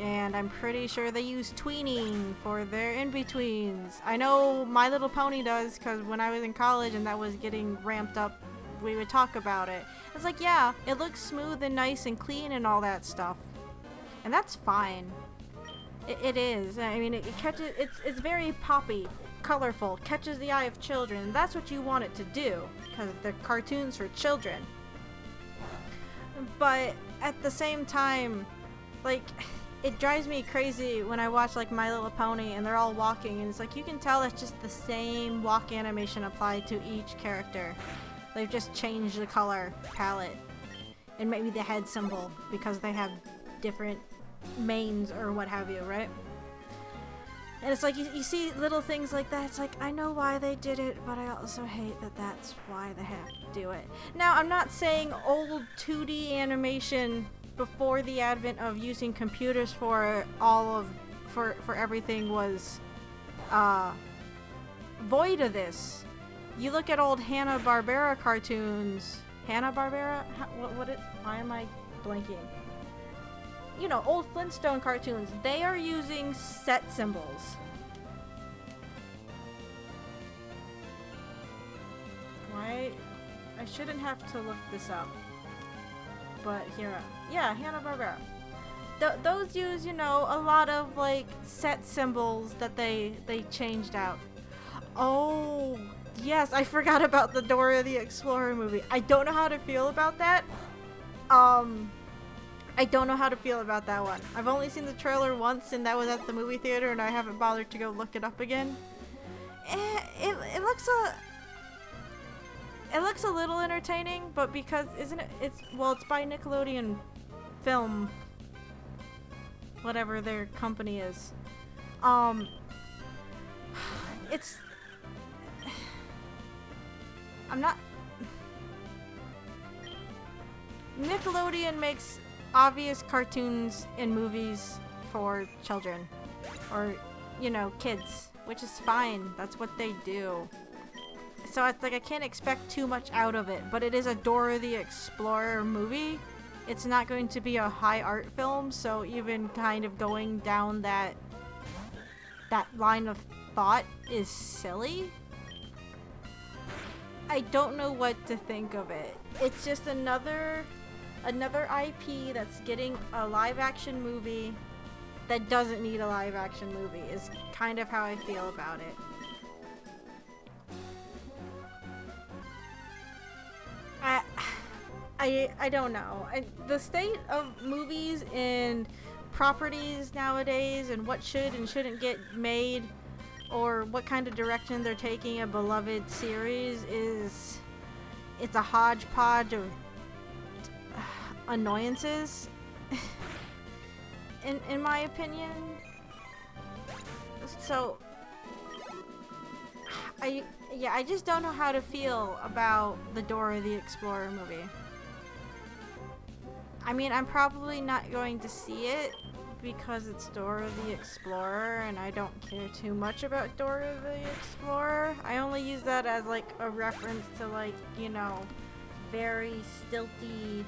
And I'm pretty sure they use tweening for their in-betweens. I know My Little Pony does, because when I was in college and that was getting ramped up, we would talk about it. It's like, yeah, it looks smooth and nice and clean and all that stuff. And that's fine. It is. I mean, it catches, it's very poppy, colorful, catches the eye of children. That's what you want it to do, because they're cartoons for children. But at the same time, like, it drives me crazy when I watch like My Little Pony and they're all walking, and it's like you can tell it's just the same walk animation applied to each character. They've just changed the color palette and maybe the head symbol because they have different manes or what have you, right? And it's like you see little things like that. It's like, I know why they did it, but I also hate that that's why they have to do it. Now, I'm not saying old 2D animation before the advent of using computers for for everything was void of this. You look at old Hanna-Barbera cartoons. Hanna-Barbera? Why am I blanking? You know, old Flintstone cartoons. They are using set symbols. Why? I shouldn't have to look this up. But here, yeah, Hanna-Barbera. Those use, you know, a lot of like set symbols that they changed out. Oh, yes, I forgot about the Dora the Explorer movie. I don't know how to feel about that. Um, I don't know how to feel about that one. I've only seen the trailer once, and that was at the movie theater, and I haven't bothered to go look it up again. It looks a little entertaining, but because isn't it? It's by Nickelodeon Film, whatever their company is. It's I'm not. Nickelodeon makes obvious cartoons and movies for children, or you know, kids, which is fine. That's what they do. So it's like I can't expect too much out of it, but it is a Dora the Explorer movie. It's not going to be a high art film, so even kind of going down that line of thought is silly. I don't know what to think of it. It's just another IP that's getting a live action movie that doesn't need a live action movie is kind of how I feel about it. I don't know. The state of movies and properties nowadays and what should and shouldn't get made or what kind of direction they're taking a beloved series it's a hodgepodge of annoyances in my opinion. So I just don't know how to feel about the Dora the Explorer movie. I mean, I'm probably not going to see it because it's Dora the Explorer and I don't care too much about Dora the Explorer. I only use that as like a reference to like, you know, very stilty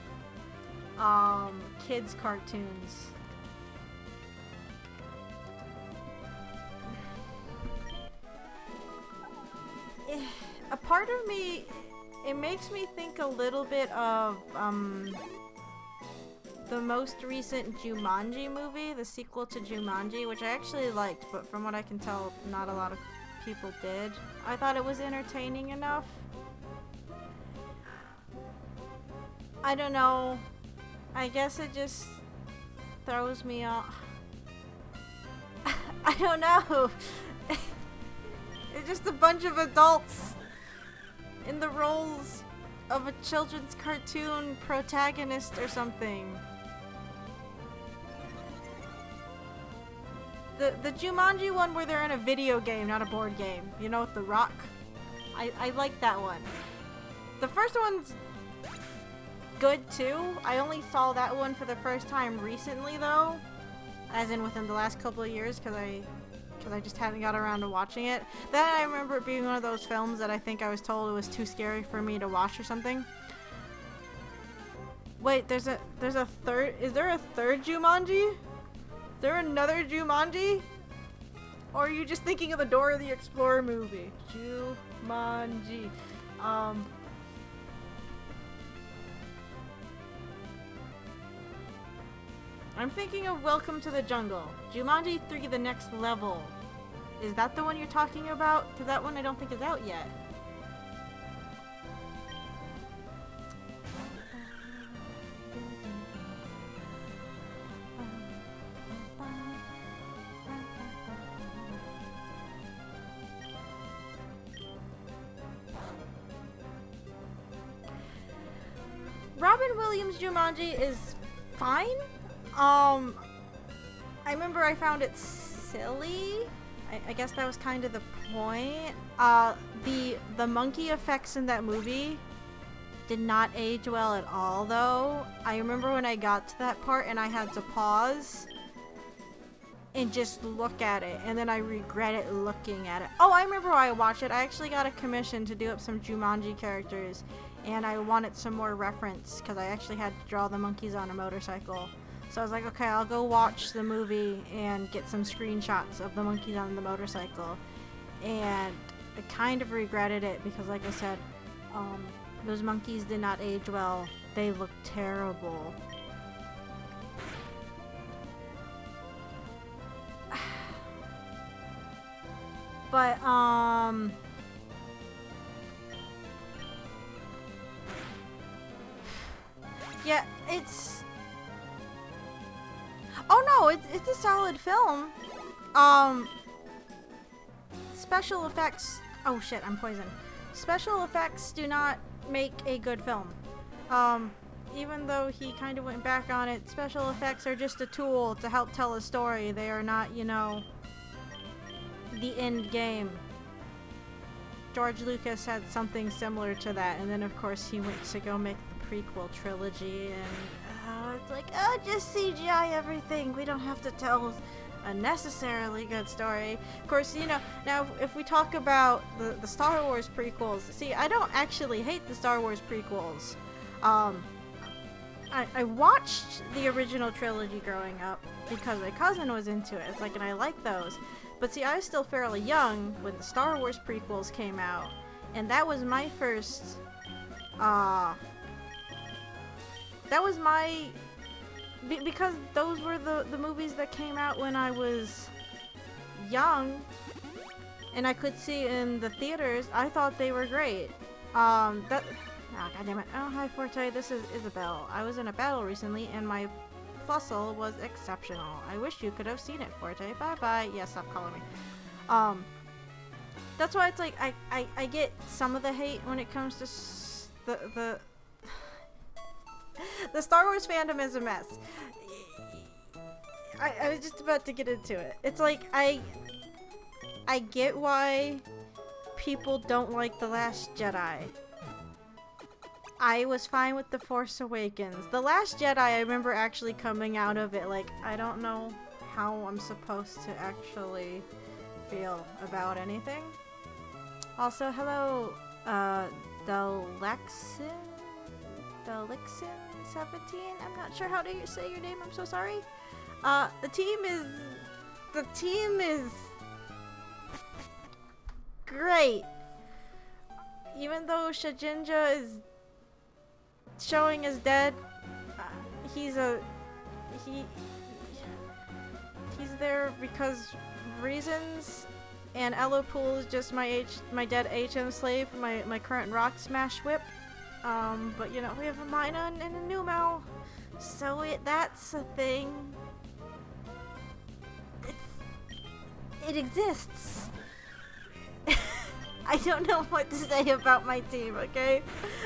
kids cartoons. A part of me, it makes me think a little bit of the most recent Jumanji movie, the sequel to Jumanji, which I actually liked, but from what I can tell, not a lot of people did. I thought it was entertaining enough. I don't know. I guess it just throws me off. I don't know. It's just a bunch of adults in the roles of a children's cartoon protagonist or something. The Jumanji one where they're in a video game, not a board game. You know, with The Rock? I like that one. The first one's good too. I only saw that one for the first time recently though. As in within the last couple of years because I just hadn't got around to watching it. Then I remember it being one of those films that I think I was told it was too scary for me to watch or something. Wait, there's a third. Is there a third Jumanji? Is there another Jumanji? Or are you just thinking of the Dora the Explorer movie? Jumanji. I'm thinking of Welcome to the Jungle. Jumanji 3: The Next Level. Is that the one you're talking about? Because that one I don't think is out yet. Robin Williams' Jumanji is fine. I remember I found it silly. I guess that was kind of the point. The monkey effects in that movie did not age well at all, though. I remember when I got to that part and I had to pause and just look at it, and then I regretted looking at it. Oh, I remember why I watched it. I actually got a commission to do up some Jumanji characters, and I wanted some more reference because I actually had to draw the monkeys on a motorcycle. So I was like, okay, I'll go watch the movie and get some screenshots of the monkeys on the motorcycle. And I kind of regretted it because, like I said, those monkeys did not age well. They looked terrible. But, Yeah, it's... Oh no, it's a solid film. Special effects... Oh shit, I'm poisoned. Special effects do not make a good film. Even though he kind of went back on it, special effects are just a tool to help tell a story. They are not, you know, the end game. George Lucas had something similar to that, and then of course he went to go make the prequel trilogy, and it's like, oh, just CGI everything. We don't have to tell a necessarily good story. Of course, you know, now if we talk about the Star Wars prequels, see, I don't actually hate the Star Wars prequels. I watched the original trilogy growing up because my cousin was into it. It's like, and I like those. But see, I was still fairly young when the Star Wars prequels came out, and that was my first, that was my, because those were the movies that came out when I was young, and I could see in the theaters. I thought they were great. Oh, goddammit. Oh, hi, Forte. This is Isabel. I was in a battle recently, and my fussil was exceptional. I wish you could have seen it, Forte. Bye-bye. Yeah, stop calling me. That's why it's like, I get some of the hate when it comes to the Star Wars fandom is a mess. I was just about to get into it. It's like, I get why people don't like The Last Jedi. I was fine with The Force Awakens. The Last Jedi, I remember actually coming out of it like, I don't know how I'm supposed to actually feel about anything. Also, hello, Delexin 17? I'm not sure how to say your name, I'm so sorry. The team is great. Even though Shajinja is showing as dead, he's there because reasons, and Elopool is just my dead HM slave, my current rock smash whip. But you know, we have a Minun and a Numel, so that's a thing. It exists. I don't know what to say about my team, okay?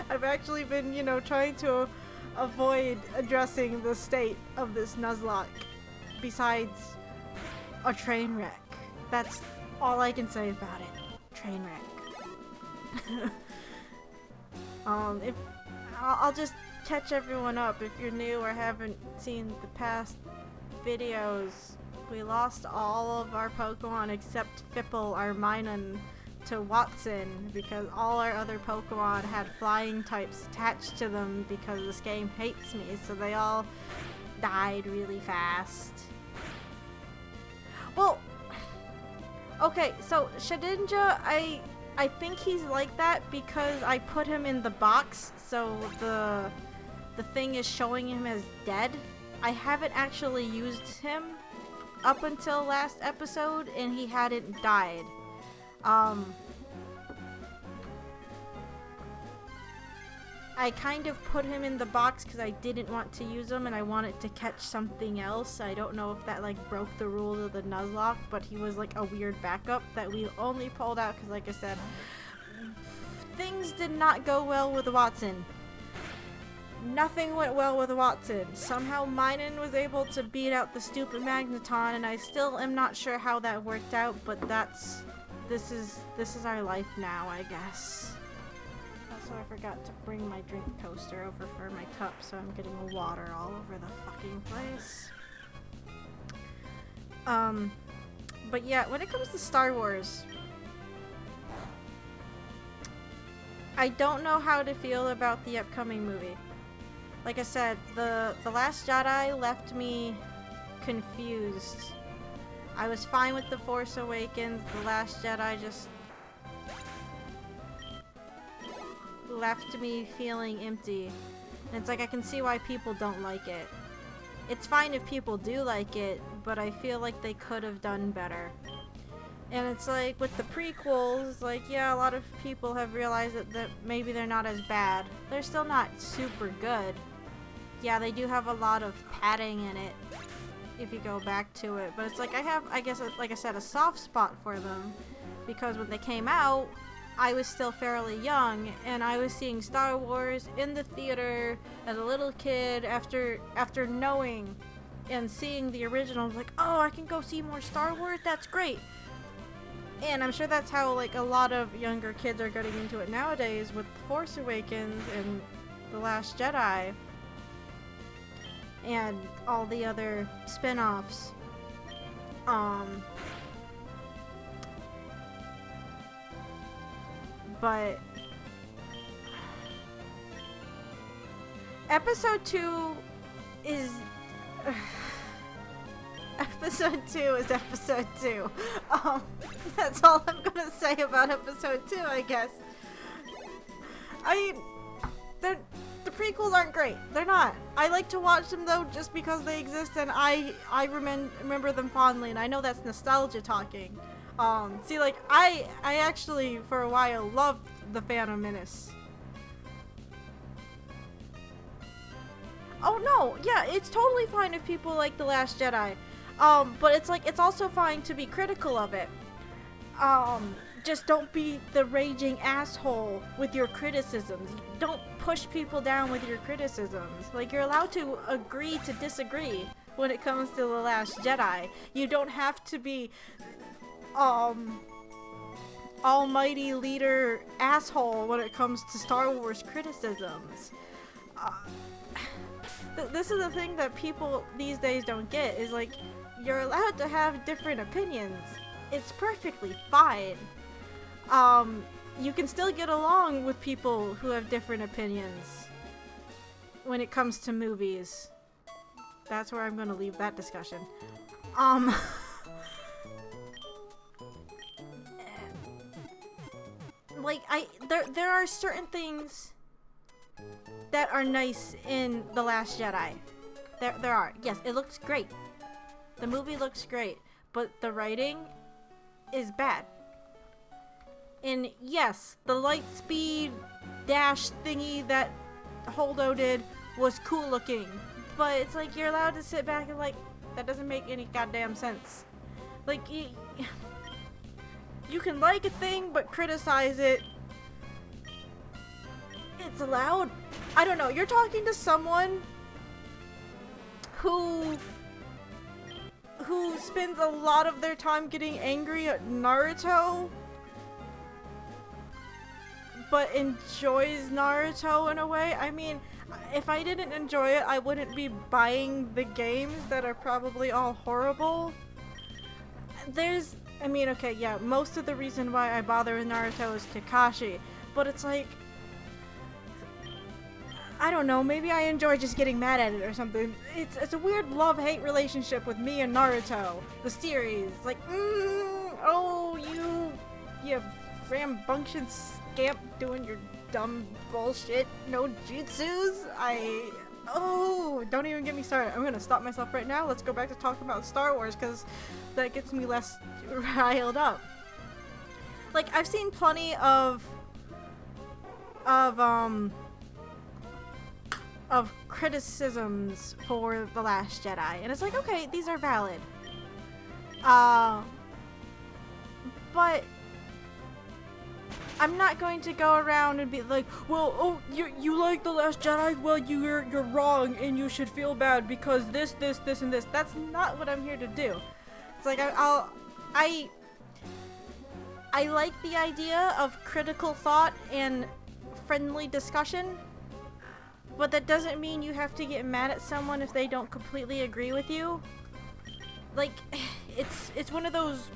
I've actually been, you know, trying to avoid addressing the state of this Nuzlocke besides a train wreck. That's all I can say about it. Train wreck. I'll just catch everyone up. If you're new or haven't seen the past videos, we lost all of our Pokemon except Fipple, our Minun, to Watson because all our other Pokemon had flying types attached to them because this game hates me, so they all died really fast. Well, okay, so Shedinja, I think he's like that because I put him in the box, so the thing is showing him as dead. I haven't actually used him up until last episode, and he hadn't died. I kind of put him in the box because I didn't want to use him and I wanted to catch something else. I don't know if that like broke the rules of the Nuzlocke, but he was like a weird backup that we only pulled out because, like I said, things did not go well with Watson. Nothing went well with Watson. Somehow Minun was able to beat out the stupid Magneton, and I still am not sure how that worked out, but this is our life now, I guess. Also, I forgot to bring my drink coaster over for my cup, so I'm getting water all over the fucking place. But yeah, when it comes to Star Wars, I don't know how to feel about the upcoming movie. Like I said, the Last Jedi left me confused. I was fine with The Force Awakens. The Last Jedi just left me feeling empty. And it's like, I can see why people don't like it. It's fine if people do like it, but I feel like they could have done better. And it's like, with the prequels, like, yeah, a lot of people have realized that maybe they're not as bad. They're still not super good. yeah, they do have a lot of padding in it if you go back to it. But it's like, I have, I guess, like I said, a soft spot for them. Because when they came out, I was still fairly young, and I was seeing Star Wars in the theater as a little kid after knowing and seeing the original. I was like, oh, I can go see more Star Wars? That's great. And I'm sure that's how, like, a lot of younger kids are getting into it nowadays with Force Awakens and The Last Jedi and all the other spin-offs. But episode 2 is episode 2 is episode 2. That's all I'm gonna say about episode 2, I guess. The prequels aren't great. They're not. I like to watch them though, just because they exist, and I remember them fondly, and I know that's nostalgia talking. See, like, I actually, for a while, loved The Phantom Menace. Oh, no, yeah, it's totally fine if people like The Last Jedi. But it's like, it's also fine to be critical of it. Just don't be the raging asshole with your criticisms. Don't push people down with your criticisms. Like, you're allowed to agree to disagree when it comes to The Last Jedi. You don't have to be almighty leader asshole when it comes to Star Wars criticisms. This is the thing that people these days don't get, is like, you're allowed to have different opinions. It's perfectly fine. You can still get along with people who have different opinions when it comes to movies. That's where I'm gonna leave that discussion. Like, there are certain things that are nice in The Last Jedi. There are. Yes, it looks great. The movie looks great, but the writing is bad. And yes, the light speed dash thingy that Holdo did was cool looking, but it's like, you're allowed to sit back and like, that doesn't make any goddamn sense. Like, you can like a thing, but criticize it. It's allowed. I don't know. You're talking to someone who spends a lot of their time getting angry at Naruto, but enjoys Naruto in a way. I mean, if I didn't enjoy it, I wouldn't be buying the games that are probably all horrible. I mean, okay, yeah, most of the reason why I bother with Naruto is Kakashi, but it's like, I don't know, maybe I enjoy just getting mad at it or something. It's a weird love-hate relationship with me and Naruto, the series. Like, oh, you rambunctious scamp doing your dumb bullshit no jutsus. Oh, don't even get me started. I'm gonna stop myself right now. Let's go back to talking about Star Wars, because that gets me less riled up. Like, I've seen plenty of criticisms for The Last Jedi, and it's like, okay, these are valid. But I'm not going to go around and be like, well, oh, you like The Last Jedi? Well, you're wrong, and you should feel bad because this, and this. That's not what I'm here to do. It's like, I like the idea of critical thought and friendly discussion, but that doesn't mean you have to get mad at someone if they don't completely agree with you. Like, it's one of those,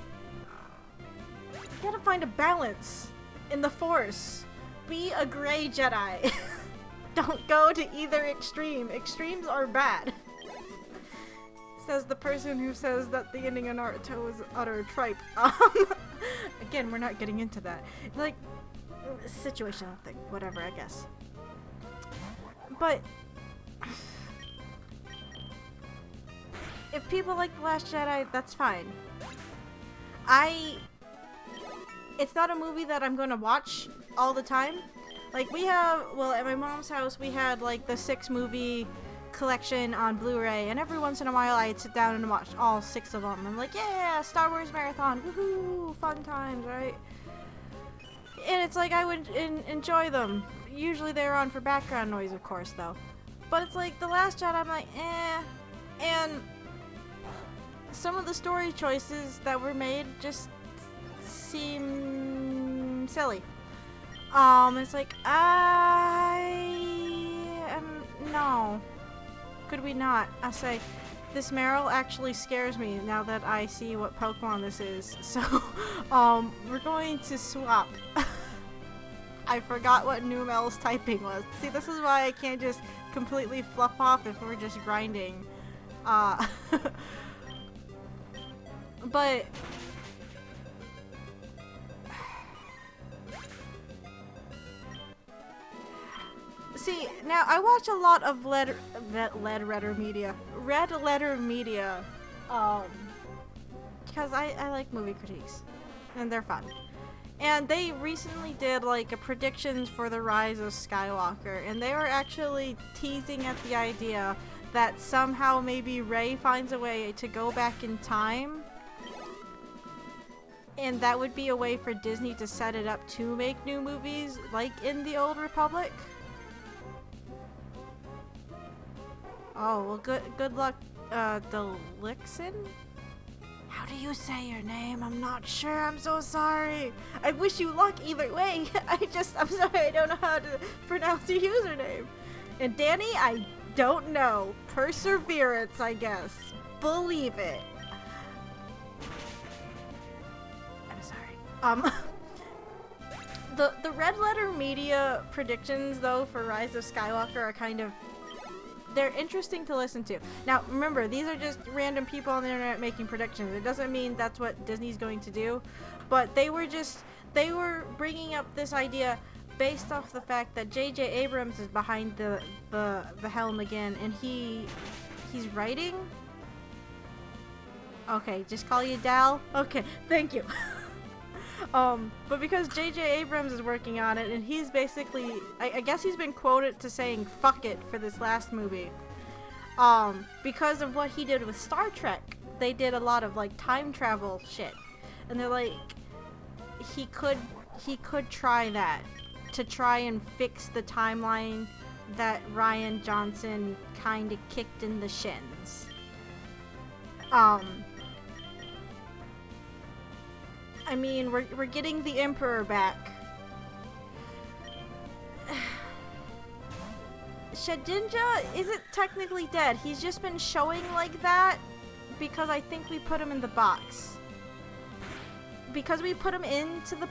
you gotta find a balance in the Force. Be a gray Jedi. Don't go to either extreme. Extremes are bad. Says the person who says that the ending of Naruto is utter tripe. Again, we're not getting into that. Like, situational thing, whatever, I guess. But if people like The Last Jedi, that's fine. It's not a movie that I'm gonna watch all the time. Like, we have, well, at my mom's house, we had like the 6-movie collection on Blu-ray, and every once in a while I'd sit down and watch all 6 of them. I'm like, yeah, Star Wars marathon, woohoo, fun times, right? And it's like I would enjoy them. Usually they're on for background noise, of course, though. But it's like The Last Jedi, I'm like, eh. And some of the story choices that were made just seem silly. It's like, no. Could we not? I say, this Meryl actually scares me now that I see what Pokemon this is. So, we're going to swap. I forgot what Numel's typing was. See, this is why I can't just completely fluff off if we're just grinding. But see, now I watch a lot of Red Letter Media, because I like movie critiques, and they're fun. And they recently did like a predictions for the Rise of Skywalker, and they were actually teasing at the idea that somehow maybe Rey finds a way to go back in time, and that would be a way for Disney to set it up to make new movies like in the Old Republic. Oh, well, good luck, Delixin? How do you say your name? I'm not sure. I'm so sorry. I wish you luck either way. I'm sorry. I don't know how to pronounce your username. And Danny, I don't know. Perseverance, I guess. Believe it. I'm sorry. The Red Letter Media predictions, though, for Rise of Skywalker are kind of... they're interesting to listen to. Now, remember, these are just random people on the internet making predictions. It doesn't mean that's what Disney's going to do. But they were bringing up this idea based off the fact that J.J. Abrams is behind the helm again, and he's writing? Okay, just call you Dal? Okay, thank you. But because J.J. Abrams is working on it, and he's basically, I guess he's been quoted to saying fuck it for this last movie. Because of what he did with Star Trek, they did a lot of like time travel shit. And they're like, he could try that to try and fix the timeline that Rian Johnson kind of kicked in the shins. I mean, we're getting the Emperor back. Shedinja isn't technically dead. He's just been showing like that because I think we put him in the box. Because we put him into the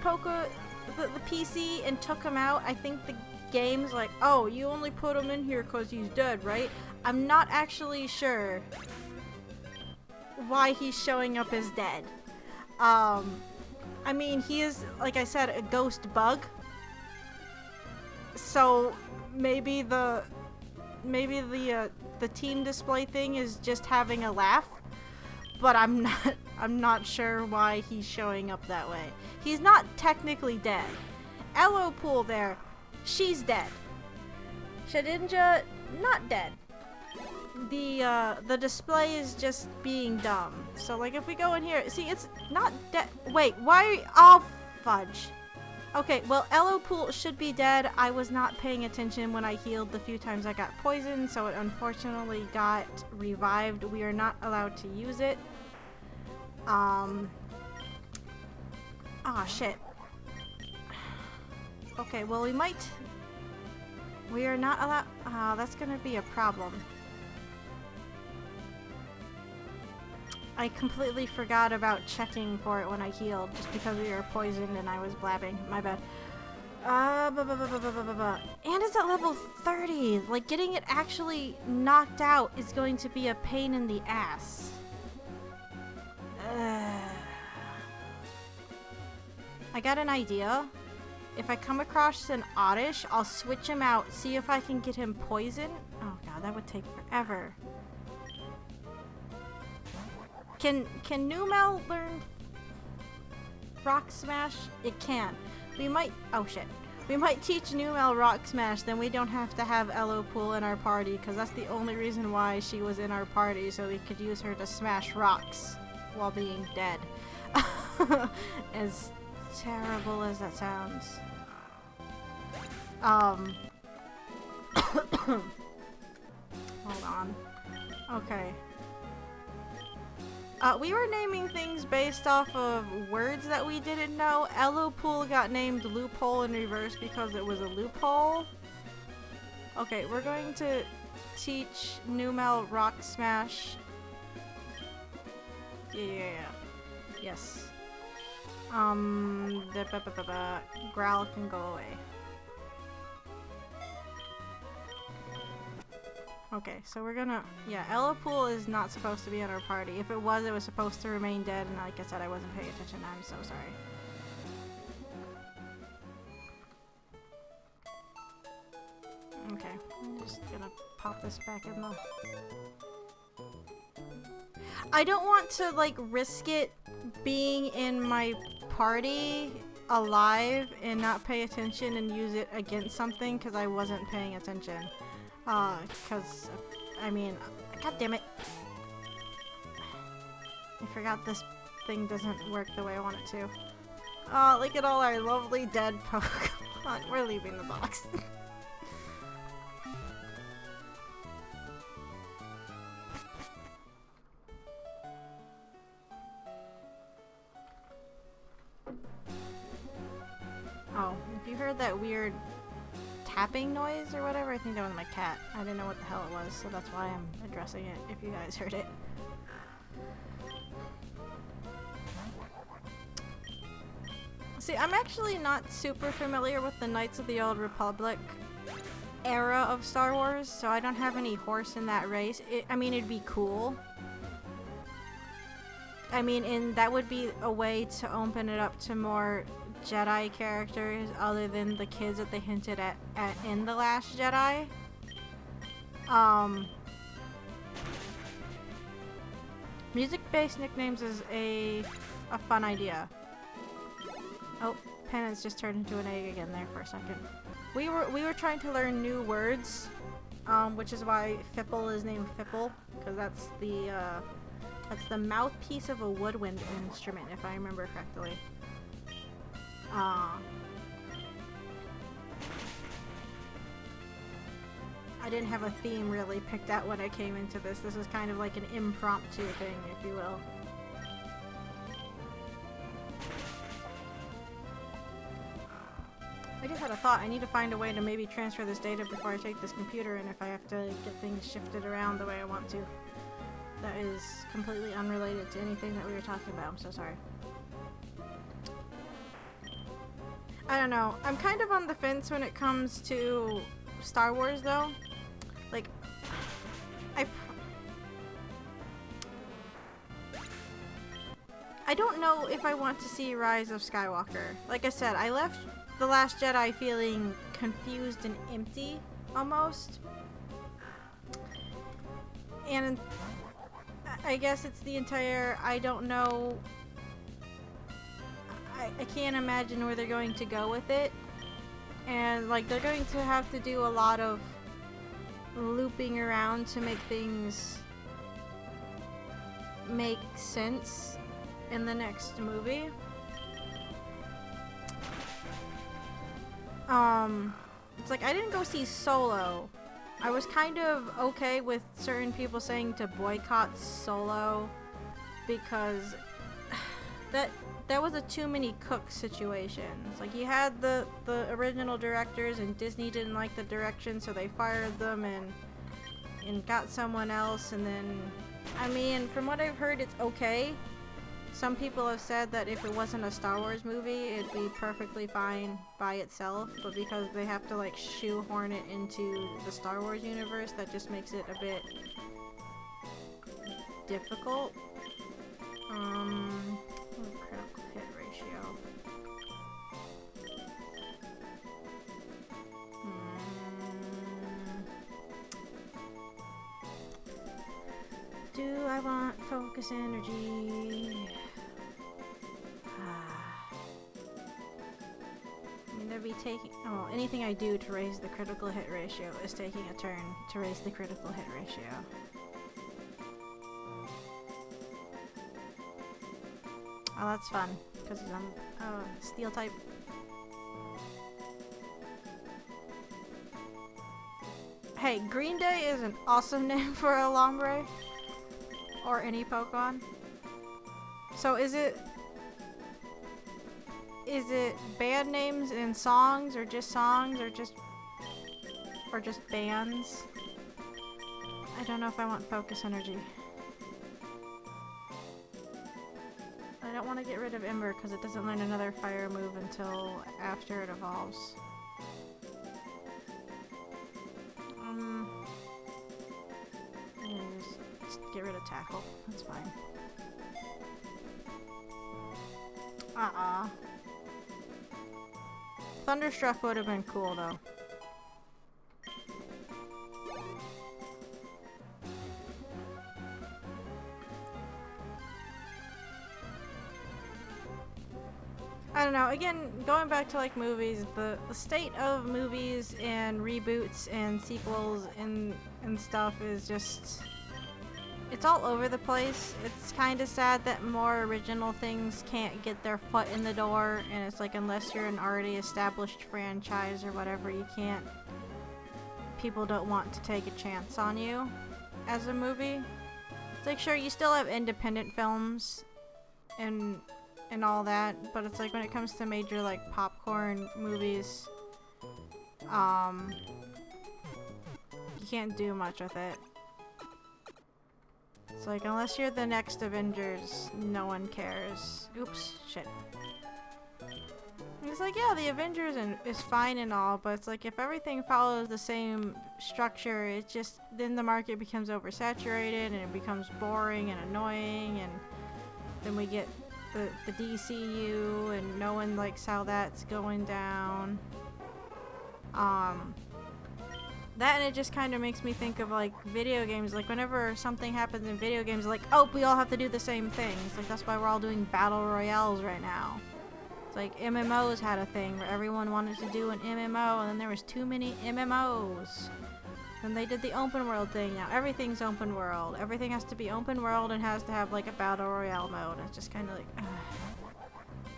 the PC and took him out, I think the game's like, oh, you only put him in here because he's dead, right? I'm not actually sure why he's showing up as dead. I mean, he is, like I said, a ghost bug. So maybe the team display thing is just having a laugh, but I'm not sure why he's showing up that way. He's not technically dead. Elopool there, she's dead. Shedinja, not dead. The display is just being dumb. So like if we go in here, see it's not dead. Wait, why? Oh fudge. Okay, well Elopool should be dead. I was not paying attention when I healed the few times I got poisoned, so it unfortunately got revived. We are not allowed to use it. Oh shit. Okay, well we are not allowed. Oh, that's gonna be a problem. I completely forgot about checking for it when I healed, just because we were poisoned and I was blabbing. My bad. And it's at level 30. Like, getting it actually knocked out is going to be a pain in the ass. I got an idea. If I come across an Oddish, I'll switch him out, see if I can get him poisoned. Oh god, that would take forever. Can Numel learn Rock Smash? It can. We might... oh shit. We might teach Numel Rock Smash, then we don't have to have Elopool in our party, because that's the only reason why she was in our party, so we could use her to smash rocks while being dead. As terrible as that sounds. Hold on. Okay. We were naming things based off of words that we didn't know. Elopool got named Loophole in reverse because it was a loophole. Okay, we're going to teach Numel Rock Smash. Yeah. Yes. Growl can go away. Okay, so we're gonna... Yeah, Elopool is not supposed to be in our party. If it was supposed to remain dead, and like I said, I wasn't paying attention. I'm so sorry. Okay, I'm just gonna pop this back in the... I don't want to, like, risk it being in my party alive and not pay attention and use it against something because I wasn't paying attention. Because, I mean, god damn it. I forgot this thing doesn't work the way I want it to. Oh, look at all our lovely dead Pokemon. We're leaving the box. Oh, if you heard that weird tapping noise or whatever, I think that was my cat. I didn't know what the hell it was, so that's why I'm addressing it, if you guys heard it. See, I'm actually not super familiar with the Knights of the Old Republic era of Star Wars, so I don't have any horse in that race. I mean, it'd be cool. I mean, and that would be a way to open it up to more Jedi characters other than the kids that they hinted at in The Last Jedi. Music-based nicknames is a fun idea. Oh, Penance just turned into an egg again there for a second. We were trying to learn new words, which is why Fipple is named Fipple, because that's the mouthpiece of a woodwind instrument, if I remember correctly. I didn't have a theme really picked out when I came into this. This was kind of like an impromptu thing, if you will. I just had a thought. I need to find a way to maybe transfer this data before I take this computer, and if I have to get things shifted around the way I want to. That is completely unrelated to anything that we were talking about. I'm so sorry. I don't know. I'm kind of on the fence when it comes to Star Wars, though. Like, I don't know if I want to see Rise of Skywalker. Like I said, I left The Last Jedi feeling confused and empty, almost. And I guess it's the entire, I don't know, I can't imagine where they're going to go with it. And like, they're going to have to do a lot of looping around to make things make sense in the next movie. It's like, I didn't go see Solo. I was kind of okay with certain people saying to boycott Solo because that was a too many cooks situation. It's like, you had the original directors and Disney didn't like the direction, so they fired them and got someone else, and then, I mean, from what I've heard, it's okay. Some people have said that if it wasn't a Star Wars movie, it'd be perfectly fine by itself, but because they have to like shoehorn it into the Star Wars universe, that just makes it a bit difficult. Critical hit ratio. Do I want focus energy? I mean, gonna be taking... Oh, anything I do to raise the critical hit ratio is taking a turn to raise the critical hit ratio. Oh, that's fun, because I'm steel type. Hey, Green Day is an awesome name for a Lombre. Or any Pokemon. So is it band names in songs, or just bands? I don't know if I want focus energy. I don't want to get rid of Ember because it doesn't learn another fire move until after it evolves. Just get rid of Tackle. That's fine. Thunderstruck would have been cool though. I don't know, again, going back to like movies, the state of movies and reboots and sequels and stuff is just... It's all over the place. It's kind of sad that more original things can't get their foot in the door, and it's like unless you're an already established franchise or whatever, you can't... People don't want to take a chance on you as a movie. It's like, sure, you still have independent films and all that, but it's like when it comes to major like popcorn movies, you can't do much with it. It's like, unless you're the next Avengers, no one cares. Oops, shit. And it's like, yeah, the Avengers is fine and all, but it's like if everything follows the same structure, it just, then the market becomes oversaturated and it becomes boring and annoying, and then we get the DCU and no one likes how that's going down. That, and it just kind of makes me think of like video games. Like whenever something happens in video games, like, oh, we all have to do the same thing. It's like that's why we're all doing battle royales right now. It's like MMOs had a thing where everyone wanted to do an MMO, and then there was too many MMOs. Then they did the open world thing. Now everything's open world. Everything has to be open world and has to have like a battle royale mode. It's just kind of like, ugh.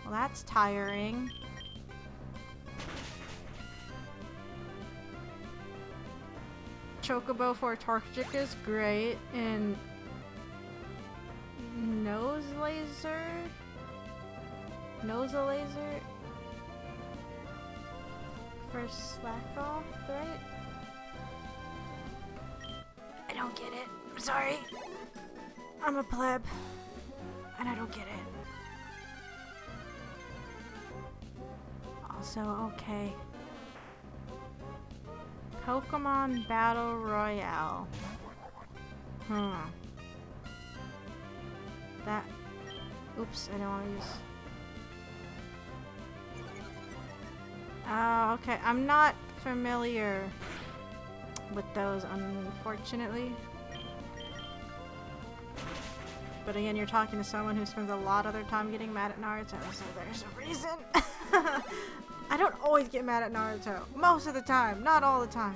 Well, that's tiring. Chocobo for Torchic is great, and Nuzlocke for Slakoth, right? I don't get it. I'm sorry. I'm a pleb, and I don't get it. Also, okay. Pokemon Battle Royale. That... Oops, I don't want to use... Oh, okay. I'm not familiar with those, unfortunately. But again, you're talking to someone who spends a lot of their time getting mad at Naruto, so there's a reason. I don't always get mad at Naruto. Most of the time. Not all the time.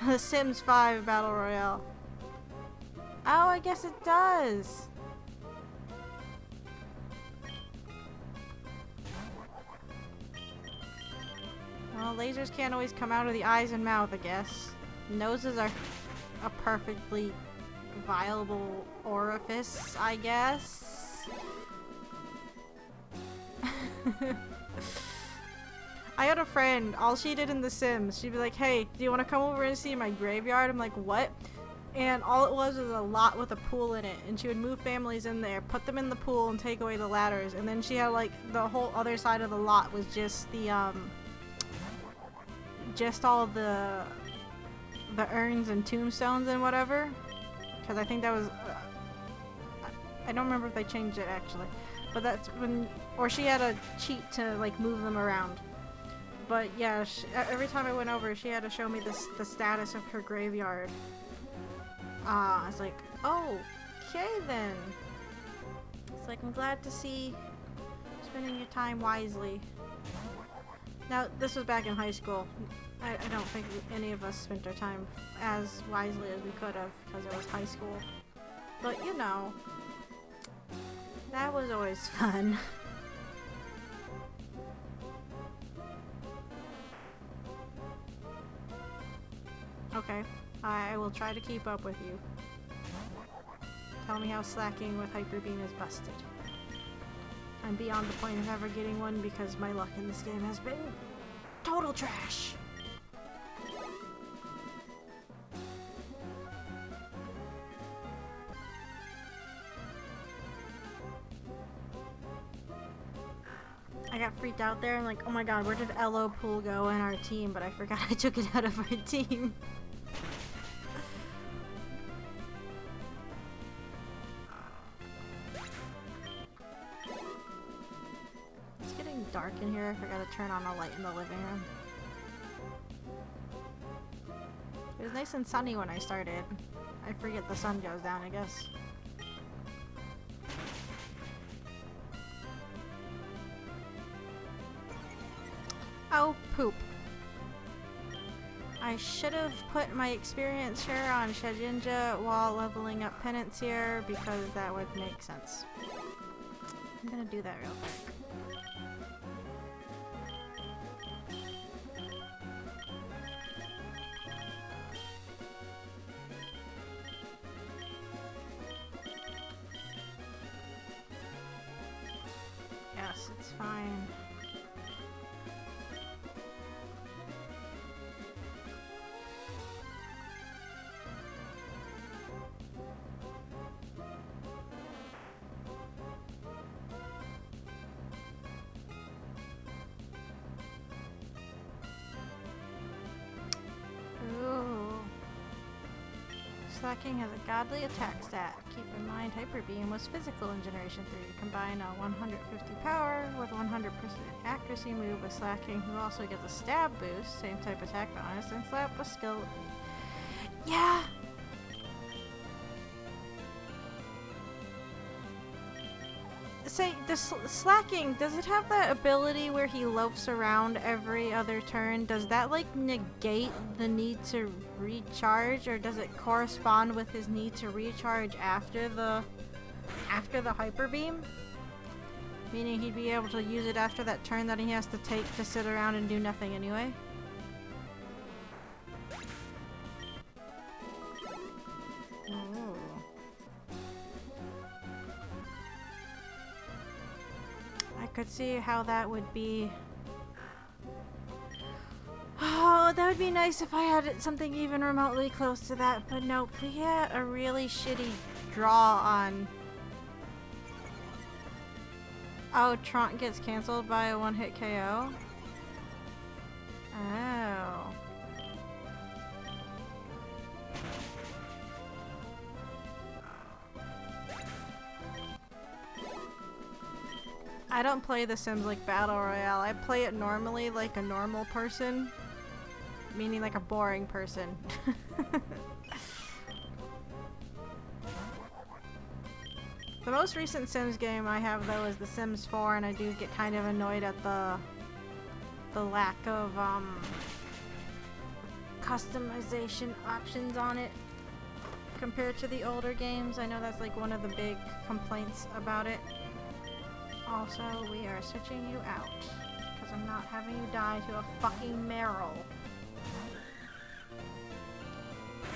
The Sims 5 Battle Royale. Oh, I guess it does. Well, lasers can't always come out of the eyes and mouth, I guess. Noses are a perfectly viable orifice, I guess. I had a friend, all she did in The Sims, she'd be like, hey, do you want to come over and see my graveyard? I'm like, what? And all it was a lot with a pool in it, and she would move families in there, put them in the pool, and take away the ladders, and then she had like the whole other side of the lot was just the just all the urns and tombstones and whatever, because I think that was I don't remember if they changed it actually, but that's when, or she had a cheat to like move them around. But yeah, every time I went over, she had to show me the status of her graveyard. I was like, oh, okay then. It's like, I'm glad to see spending your time wisely. Now, this was back in high school. I don't think any of us spent our time as wisely as we could have because it was high school. But you know, that was always fun. Okay, I will try to keep up with you. Tell me how slacking with Hyper Beam is busted. I'm beyond the point of ever getting one because my luck in this game has been total trash. I got freaked out there and like, oh my god, where did LO Pool go in our team? But I forgot I took it out of our team. It's getting dark in here. I forgot to turn on a light in the living room. It was nice and sunny when I started. I forget the sun goes down, I guess. Oh, poop. I should have put my experience share on Shedinja while leveling up penance here because that would make sense. I'm gonna do that real quick. Yes, it's fine. Slacking has a godly attack stat. Keep in mind, Hyper Beam was physical in Generation 3. Combine a 150 power with 100% accuracy move with Slacking. You also get the stab boost, same type attack bonus, and slap a skill. Yeah! Say, the Slacking, does it have that ability where he loafs around every other turn? Does that, like, negate the need to recharge, or does it correspond with his need to recharge after the Hyper Beam? Meaning he'd be able to use it after that turn that he has to take to sit around and do nothing anyway? Could see how that would be. Oh, that would be nice if I had something even remotely close to that, but nope, we had a really shitty draw on. Oh, Trant gets cancelled by a one-hit KO? Oh. I don't play The Sims like Battle Royale. I play it normally like a normal person. Meaning like a boring person. The most recent Sims game I have though is The Sims 4, and I do get kind of annoyed at the lack of customization options on it compared to the older games. I know that's like one of the big complaints about it. Also, we are switching you out, because I'm not having you die to a fucking Meryl.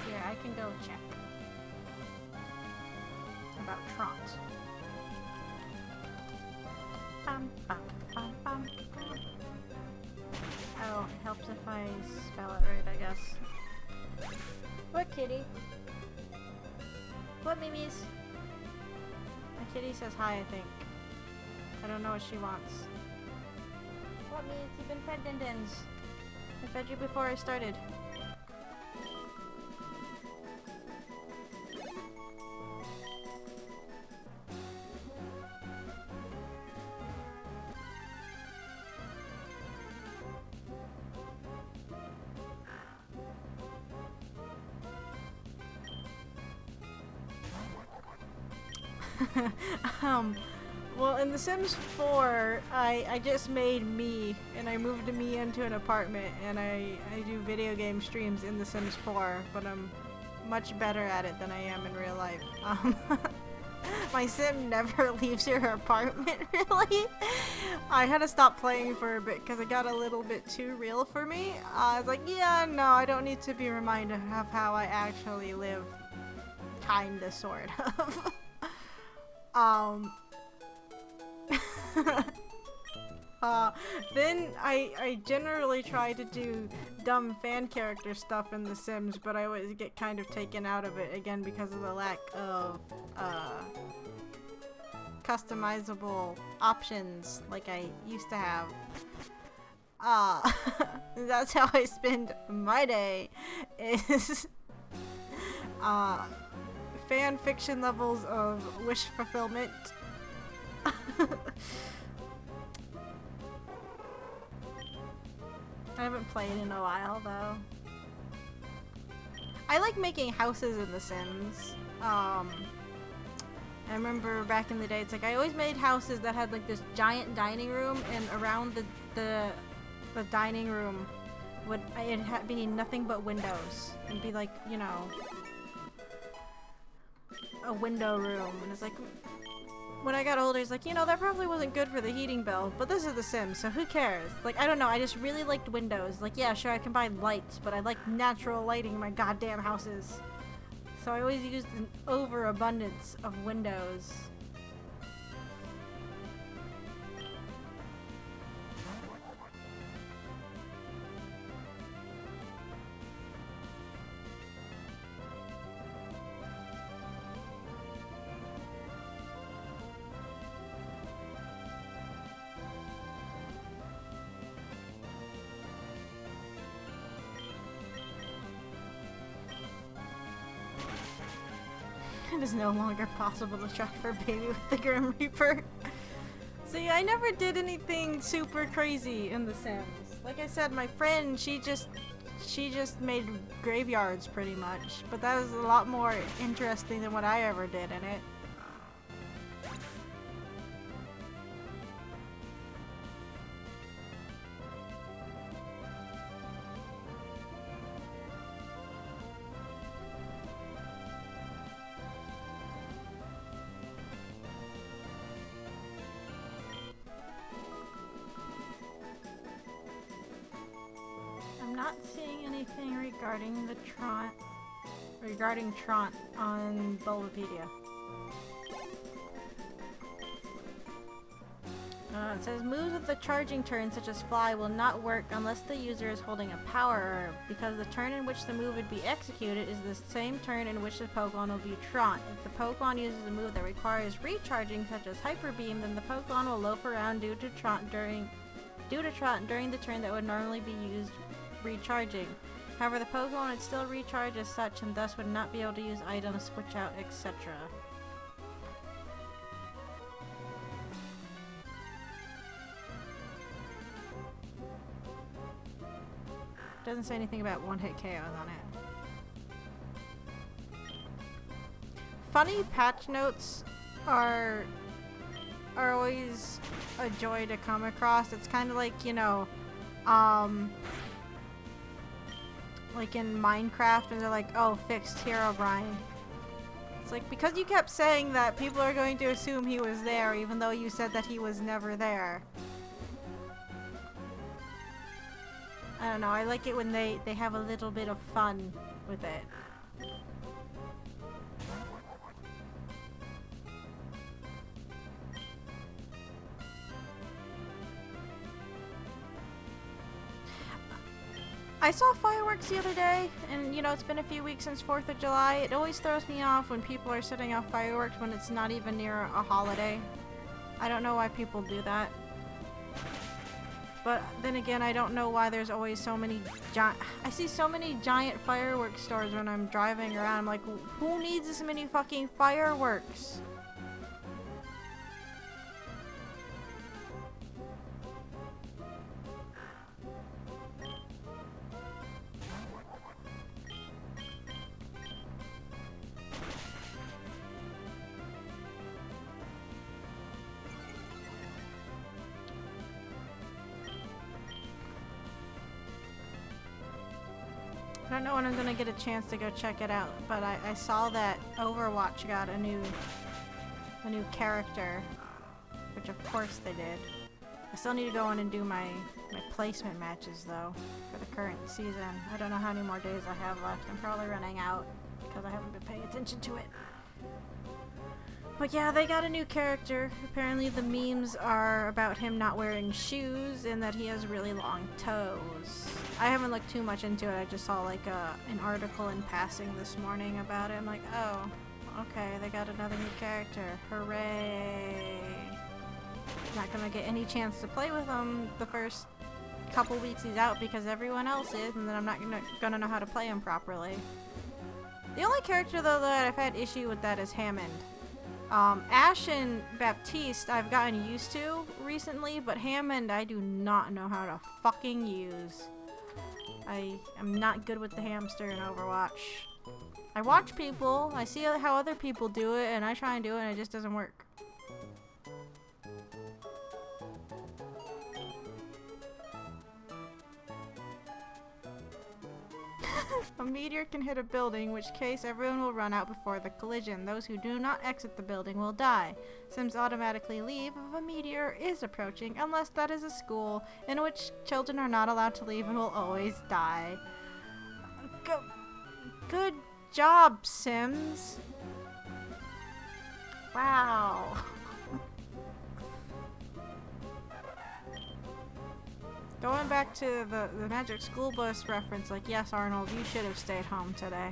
Here, I can go check. About Trant. Bum, bum, bum, bum. Oh, it helps if I spell it right, I guess. What kitty? What mimis? My kitty says hi, I think. I don't know what she wants. What means you've been fed dindins? I fed you before I started. Well, in The Sims 4, I just made me, and I moved me into an apartment, and I do video game streams in The Sims 4, but I'm much better at it than I am in real life. My sim never leaves her apartment, really. I had to stop playing for a bit because it got a little bit too real for me. I was like, yeah, no, I don't need to be reminded of how I actually live. Kinda, sort of. Then I generally try to do dumb fan character stuff in The Sims, but I always get kind of taken out of it again because of the lack of customizable options like I used to have. That's how I spend my day, is fan fiction levels of wish fulfillment. I haven't played in a while though. I like making houses in The Sims. I remember back in the day, it's like I always made houses that had like this giant dining room, and around the dining room would be nothing but windows. It'd be like, you know, a window room, and it's like, when I got older, it's like, you know, that probably wasn't good for the heating bill, but this is The Sims, so who cares? Like, I don't know, I just really liked windows. Like, yeah, sure, I can buy lights, but I like natural lighting in my goddamn houses. So I always used an overabundance of windows. It is no longer possible to trap for baby with the Grim Reaper. See, I never did anything super crazy in The Sims. Like I said, my friend, she just made graveyards pretty much, but that was a lot more interesting than what I ever did in it. Not seeing anything regarding the Tron on Bulbapedia. It says moves with the charging turn, such as fly, will not work unless the user is holding a power herb, because the turn in which the move would be executed is the same turn in which the Pokemon will view Tron. If the Pokemon uses a move that requires recharging, such as Hyper Beam, then the Pokemon will loaf around due to Tron during the turn that would normally be used recharging. However, the Pokemon would still recharge as such and thus would not be able to use items, switch out, etc. Doesn't say anything about one-hit KOs on it. Funny patch notes are always a joy to come across. It's kind of like, you know, like in Minecraft, and they're like, oh, fixed Herobrine. It's like, because you kept saying that, people are going to assume he was there, even though you said that he was never there. I don't know, I like it when they have a little bit of fun with it. I saw fireworks the other day, and you know, it's been a few weeks since 4th of July. It always throws me off when people are setting off fireworks when it's not even near a holiday. I don't know why people do that. But then again, I don't know why there's always so many I see so many giant fireworks stores when I'm driving around. I'm like, who needs this many fucking fireworks? don't know when I'm gonna get a chance to go check it out, but I saw that Overwatch got a new character, which of course they did. I still need to go in and do my placement matches though for the current season. I don't know how many more days I have left. I'm probably running out because I haven't been paying attention to it. But yeah, they got a new character. Apparently the memes are about him not wearing shoes and that he has really long toes. I haven't looked too much into it. I just saw like an article in passing this morning about it. I'm like, oh, okay, they got another new character. Hooray. Not gonna get any chance to play with him the first couple weeks he's out because everyone else is, and then I'm not gonna know how to play him properly. The only character though that I've had issue with that is Hammond. Ash and Baptiste I've gotten used to recently, but Hammond I do not know how to fucking use. I am not good with the hamster in Overwatch. I watch people, I see how other people do it, and I try and do it and it just doesn't work. A meteor can hit a building, in which case everyone will run out before the collision. Those who do not exit the building will die. Sims automatically leave if a meteor is approaching, unless that is a school, in which children are not allowed to leave and will always die. Good job, Sims. Wow. Going back to the Magic School Bus reference, like, yes, Arnold, you should have stayed home today.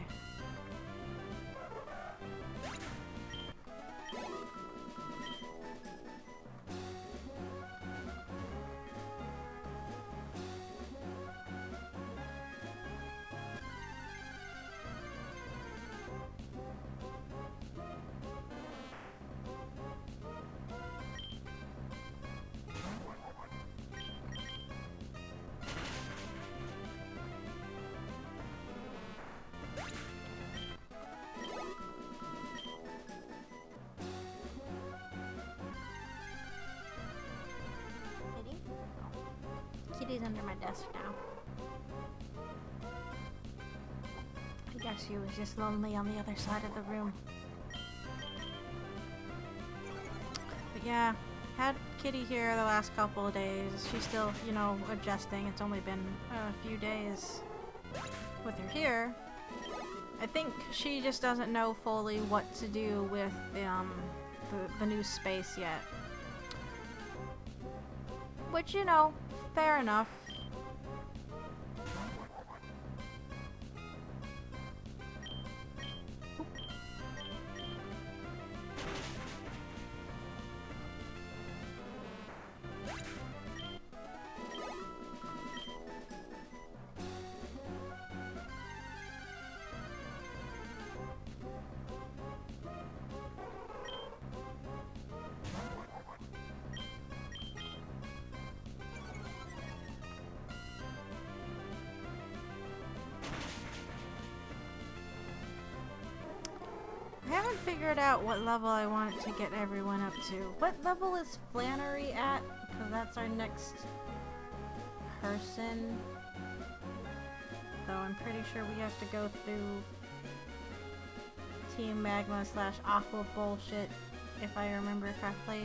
Kitty's under my desk now. I guess she was just lonely on the other side of the room. But yeah, had Kitty here the last couple of days. She's still, you know, adjusting. It's only been a few days with her here. I think she just doesn't know fully what to do with the new space yet. Which, you know, fair enough. I haven't figured out what level I want to get everyone up to. What level is Flannery at? Because that's our next person. Though I'm pretty sure we have to go through Team Magma / Aqua bullshit, if I remember correctly.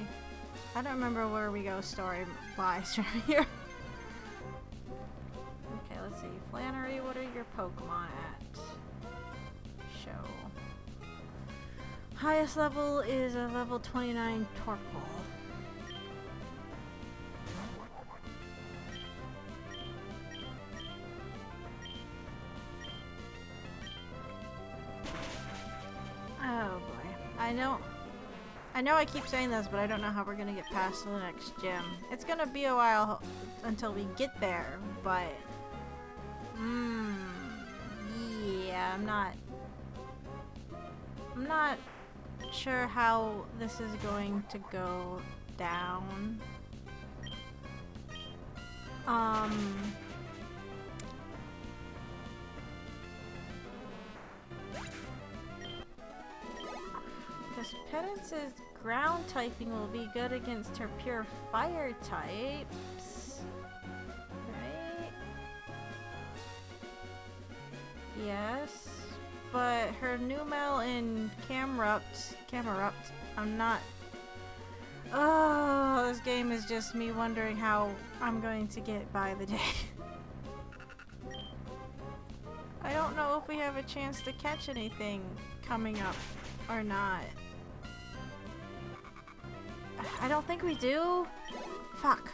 I don't remember where we go story-wise from here. Okay, let's see. Flannery, what are your Pokemon at? Show. Highest level is a level 29 Torkoal. Oh boy. I know I keep saying this, but I don't know how we're gonna get past the next gym. It's gonna be a while until we get there, but yeah, I'm not sure how this is going to go down. Because Penance's ground typing will be good against her pure fire types. Right? Yes, but her new mail in Camerupt, I'm not. Oh, this game is just me wondering how I'm going to get by the day. I don't know if we have a chance to catch anything coming up or not. I don't think we do. Fuck.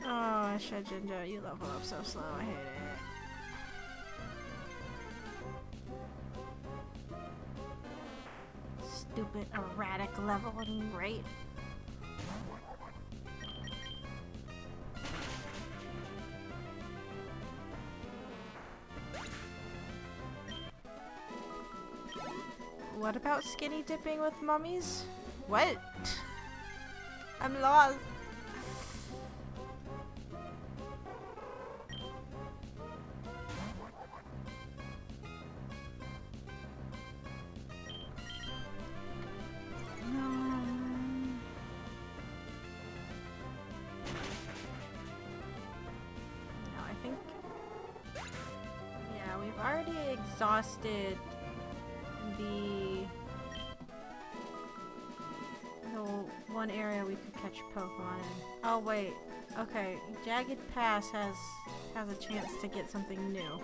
Oh, shit, Ginger, you level up so slow. I hate it. Stupid, erratic leveling rate. What about skinny dipping with mummies? What? I'm lost. Exhausted the one area we could catch Pokemon in. Oh wait, okay. Jagged Pass has a chance to get something new.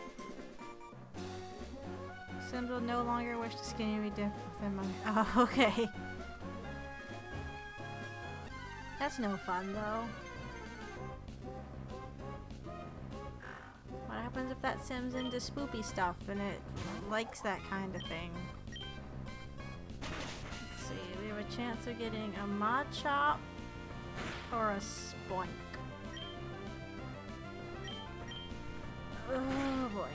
Sims will no longer wish to skinny dip within my. Oh, okay. That's no fun though. What happens if that Sim's into spoopy stuff and it likes that kind of thing? Let's see, we have a chance of getting a Machop or a Spoink. Oh boy.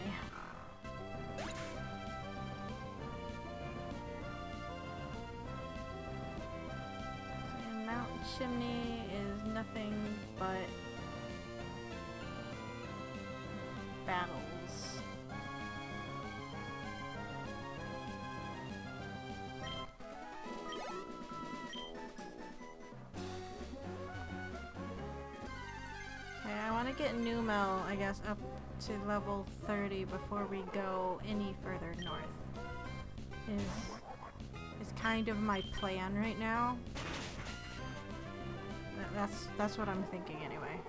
And Mount Chimney is nothing but battles. Okay, I want to get Numel, I guess, up to level 30 before we go any further north. Is kind of my plan right now. That's what I'm thinking anyway.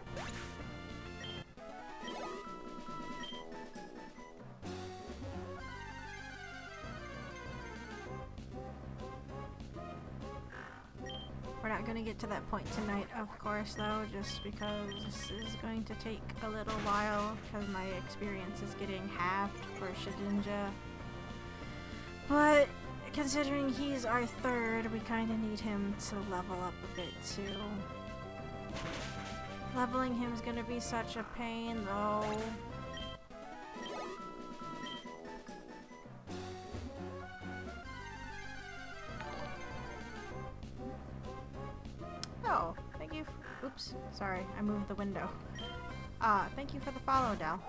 We're not going to get to that point tonight, of course, though, just because this is going to take a little while because my experience is getting halved for Shedinja. But considering he's our third, we kind of need him to level up a bit too. Leveling him is going to be such a pain, though. Oh, thank you. Oops, sorry, I moved the window. Thank you for the follow, Dal.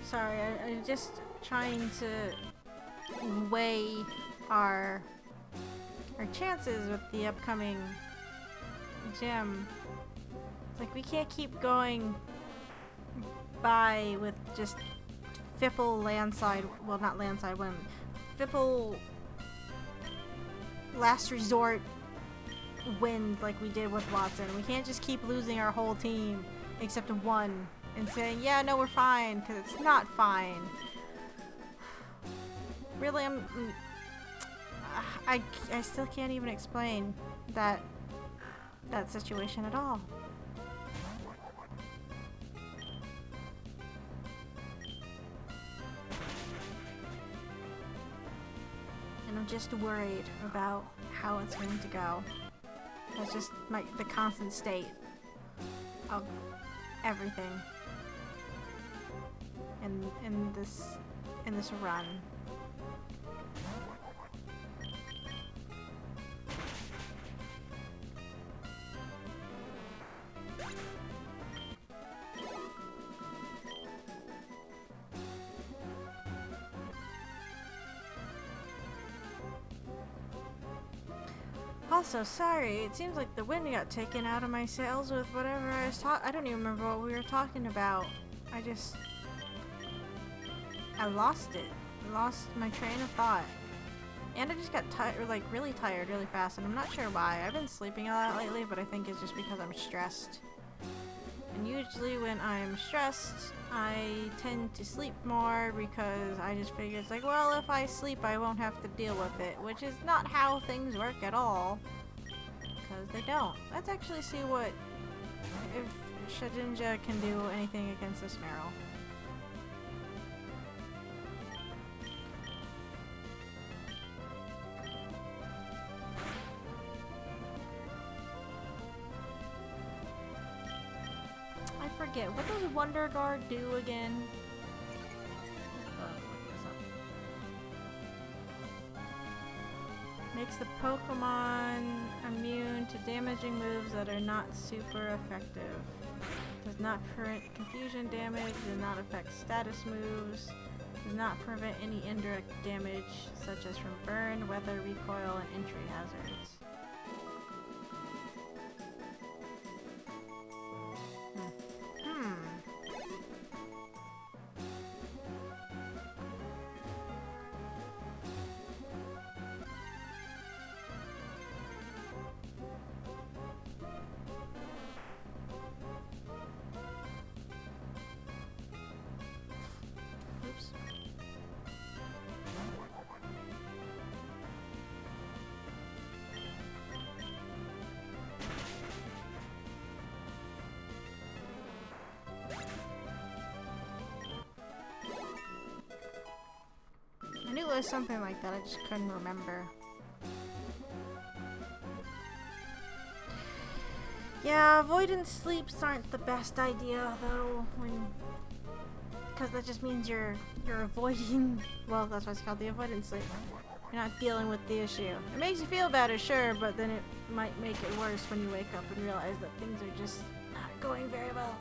Sorry, I'm just trying to weigh our chances with the upcoming gym. Like, we can't keep going by with just Fipple landslide, well, not landslide, when Fipple last resort wins like we did with Watson. We can't just keep losing our whole team except one and saying, yeah, no, we're fine, because it's not fine. Really, I still can't even explain that situation at all. just worried about how it's going to go. That's just the constant state of everything in this run. Also, sorry, it seems like the wind got taken out of my sails with whatever I was I don't even remember what we were talking about. I lost it. I lost my train of thought. And I just got tired, like really tired really fast, and I'm not sure why. I've been sleeping a lot lately, but I think it's just because I'm stressed. And usually when I'm stressed, I tend to sleep more because I just figure it's like, well, if I sleep, I won't have to deal with it, which is not how things work at all. Because they don't. Let's actually see if Shedinja can do anything against this Meryl. Forget what does Wonder Guard do again? Makes the Pokemon immune to damaging moves that are not super effective. Does not prevent confusion damage. Does not affect status moves. Does not prevent any indirect damage such as from burn, weather, recoil, and entry hazards. I knew it was something like that, I just couldn't remember. Yeah, avoidance sleeps aren't the best idea though, because that just means you're avoiding, well, that's why it's called the avoidance sleep. You're not dealing with the issue. It makes you feel better, sure, but then it might make it worse when you wake up and realize that things are just not going very well.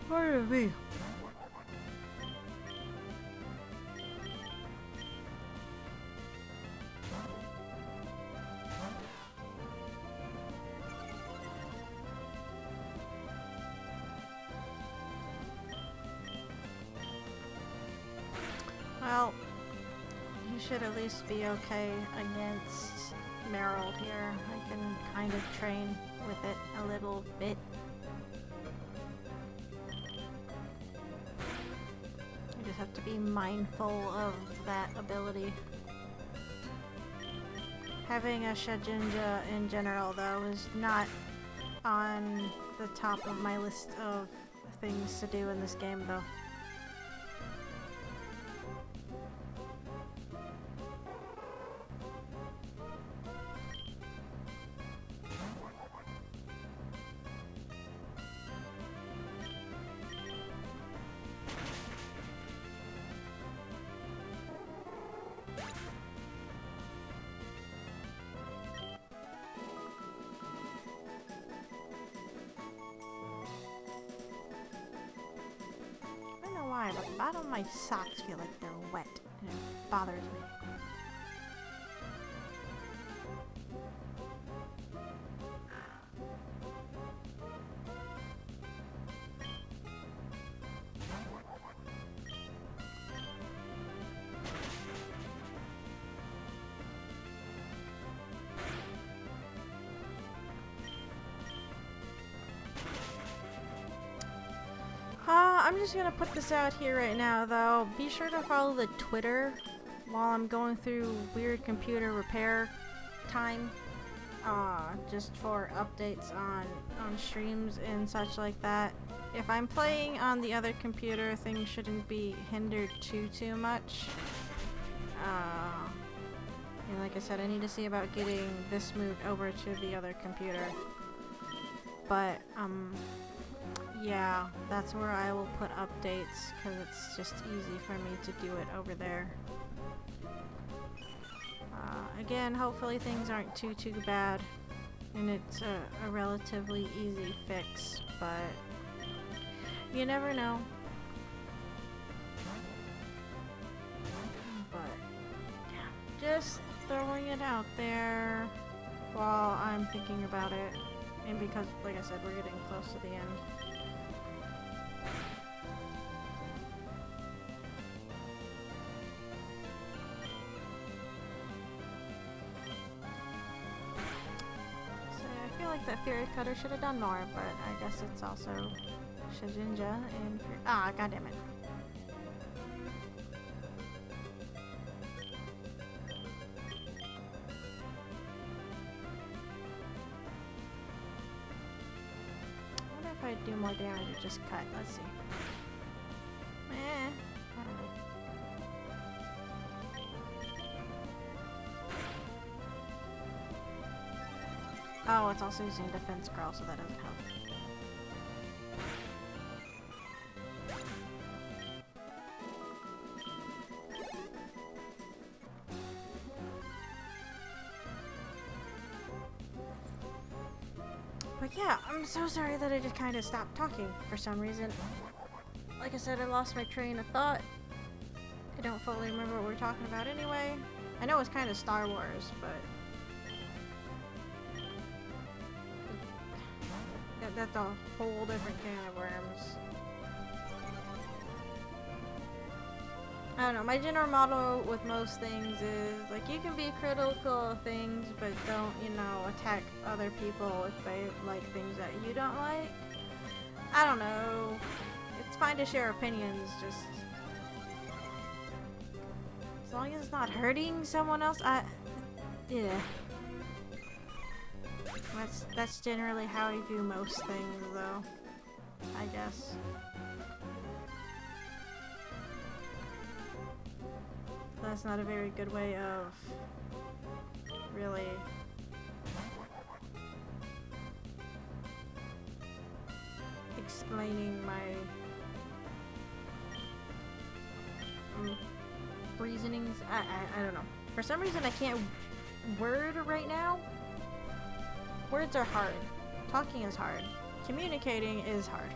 Pardon me. Well, you should at least be okay against Meryl here. I can kind of train with it a little bit. You just have to be mindful of that ability. Having a Shedinja in general, though, is not on the top of my list of things to do in this game, though. The bottom of my socks feel like they're wet, and it bothers me. I'm just gonna put this out here right now, though. Be sure to follow the Twitter while I'm going through weird computer repair time. Just for updates on streams and such like that. If I'm playing on the other computer, things shouldn't be hindered too much. And like I said, I need to see about getting this moved over to the other computer. But, yeah, that's where I will put updates, because it's just easy for me to do it over there. Again, hopefully things aren't too bad, and it's a relatively easy fix, but you never know. But, yeah, just throwing it out there while I'm thinking about it, and because, like I said, we're getting close to the end. That Fury Cutter should have done more, but I guess it's also Shijinja and god damn it. I wonder if I do more damage or just cut. Let's see. I don't know. Oh, it's also using Defense Scroll, so that doesn't help. But yeah, I'm so sorry that I just kind of stopped talking for some reason. Like I said, I lost my train of thought. I don't fully remember what we were talking about anyway. I know it's kind of Star Wars, but that's a whole different can of worms. I don't know, my general motto with most things is, like, you can be critical of things, but don't, you know, attack other people if they like things that you don't like. I don't know. It's fine to share opinions, just as long as it's not hurting someone else. Yeah. That's generally how I view most things, though, I guess. That's not a very good way of really explaining my reasonings. I don't know. For some reason I can't word right now. Words are hard. Talking is hard. Communicating is hard.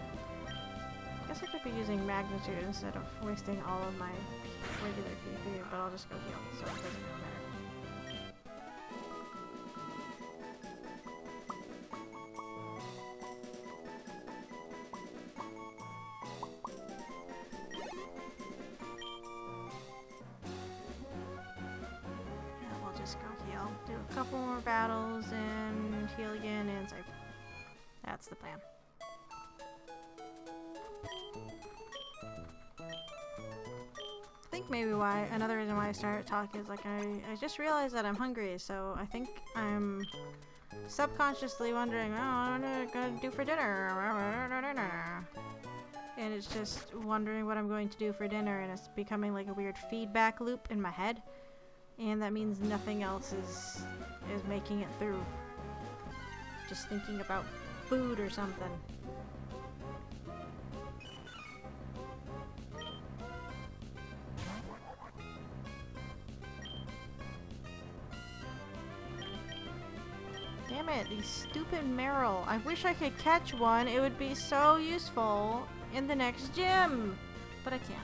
I guess I could be using magnitude instead of wasting all of my regular PP, but I'll just go heal, so it doesn't really matter. Yeah, we'll just go heal. Do a couple more battles and heal again and save. That's the plan. I think maybe another reason why I started talking is like I just realized that I'm hungry, so I think I'm subconsciously wondering, oh, what am I gonna do for dinner? And it's just wondering what I'm going to do for dinner, and it's becoming like a weird feedback loop in my head, and that means nothing else is making it through. Just thinking about food or something. Damn it, these stupid Meryl. I wish I could catch one. It would be so useful in the next gym. But I can't.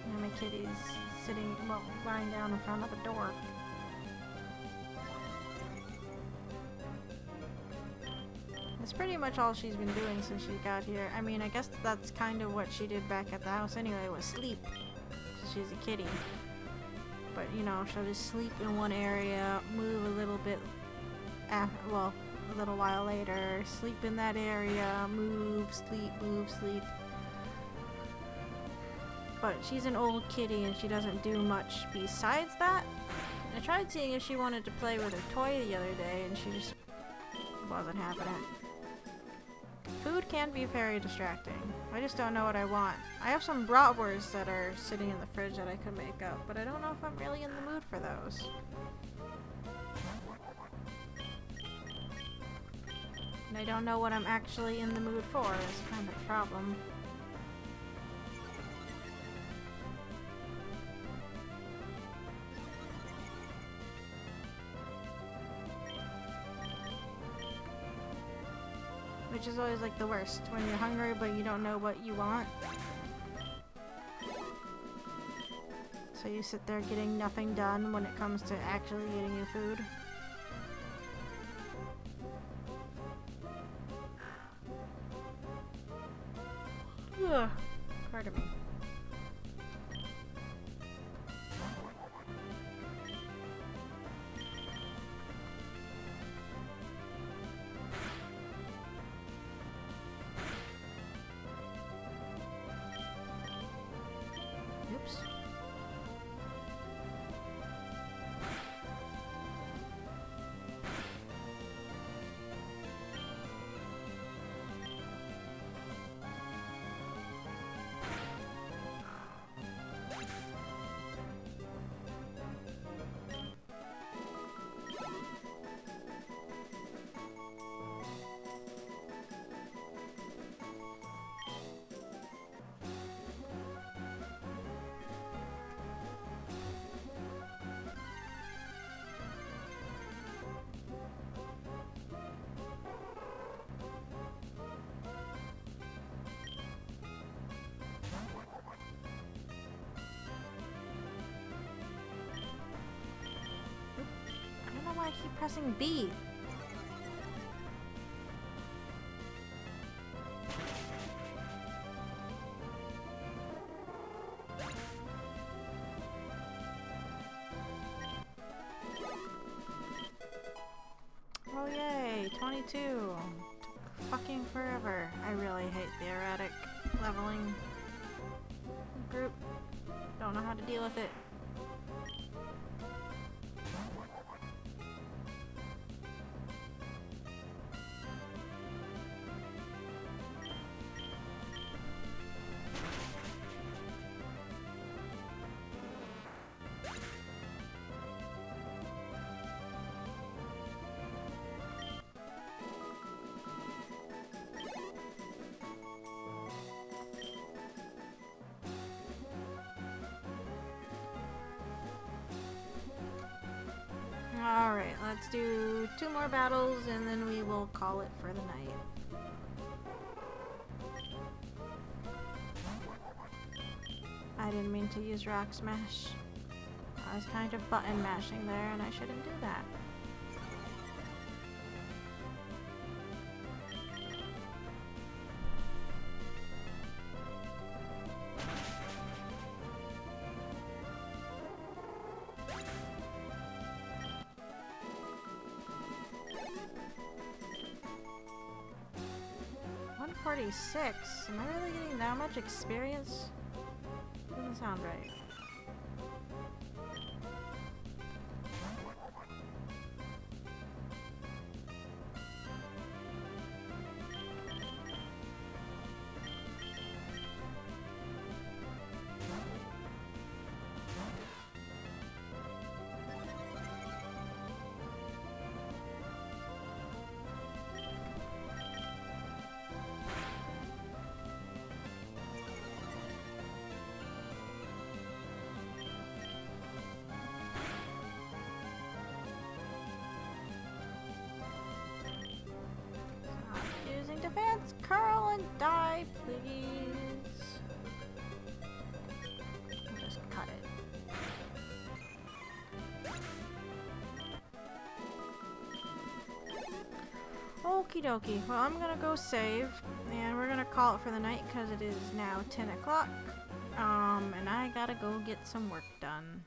Now my kitty's sitting, well, lying down in front of the door. That's pretty much all she's been doing since she got here. I mean, I guess that's kind of what she did back at the house anyway, was sleep. She's a kitty. But, you know, she'll just sleep in one area, move a little bit after, well, a little while later, sleep in that area, move, sleep. But she's an old kitty and she doesn't do much besides that. I tried seeing if she wanted to play with her toy the other day and she just wasn't having it. Food can be very distracting. I just don't know what I want. I have some bratwursts that are sitting in the fridge that I could make up, but I don't know if I'm really in the mood for those. And I don't know what I'm actually in the mood for. That's kind of a problem. Which is always like the worst, when you're hungry but you don't know what you want. So you sit there getting nothing done when it comes to actually eating your food. Ugh, pardon me. Oops. I keep pressing B. Oh yay, 22. Took fucking forever. I really hate the erratic leveling group. Don't know how to deal with it. Alright, let's do 2 more battles and then we will call it for the night. I didn't mean to use Rock Smash. I was kind of button mashing there and I shouldn't do that. $146. Am I really getting that much experience? Doesn't sound right. Okie dokie. Well, I'm gonna go save, and we're gonna call it for the night because it is now 10 o'clock. And I gotta go get some work done.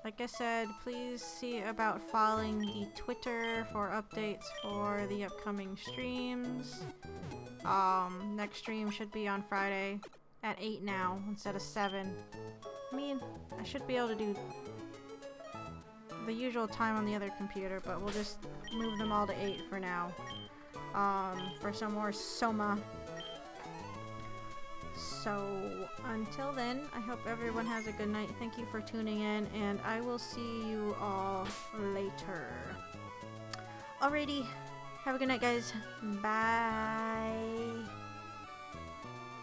Like I said, please see about following the Twitter for updates for the upcoming streams. Next stream should be on Friday at 8 now instead of 7. I mean, I should be able to do the usual time on the other computer, but we'll just move them all to 8 for now. For some more Soma. So, until then, I hope everyone has a good night. Thank you for tuning in, and I will see you all later. Alrighty, have a good night, guys. Bye.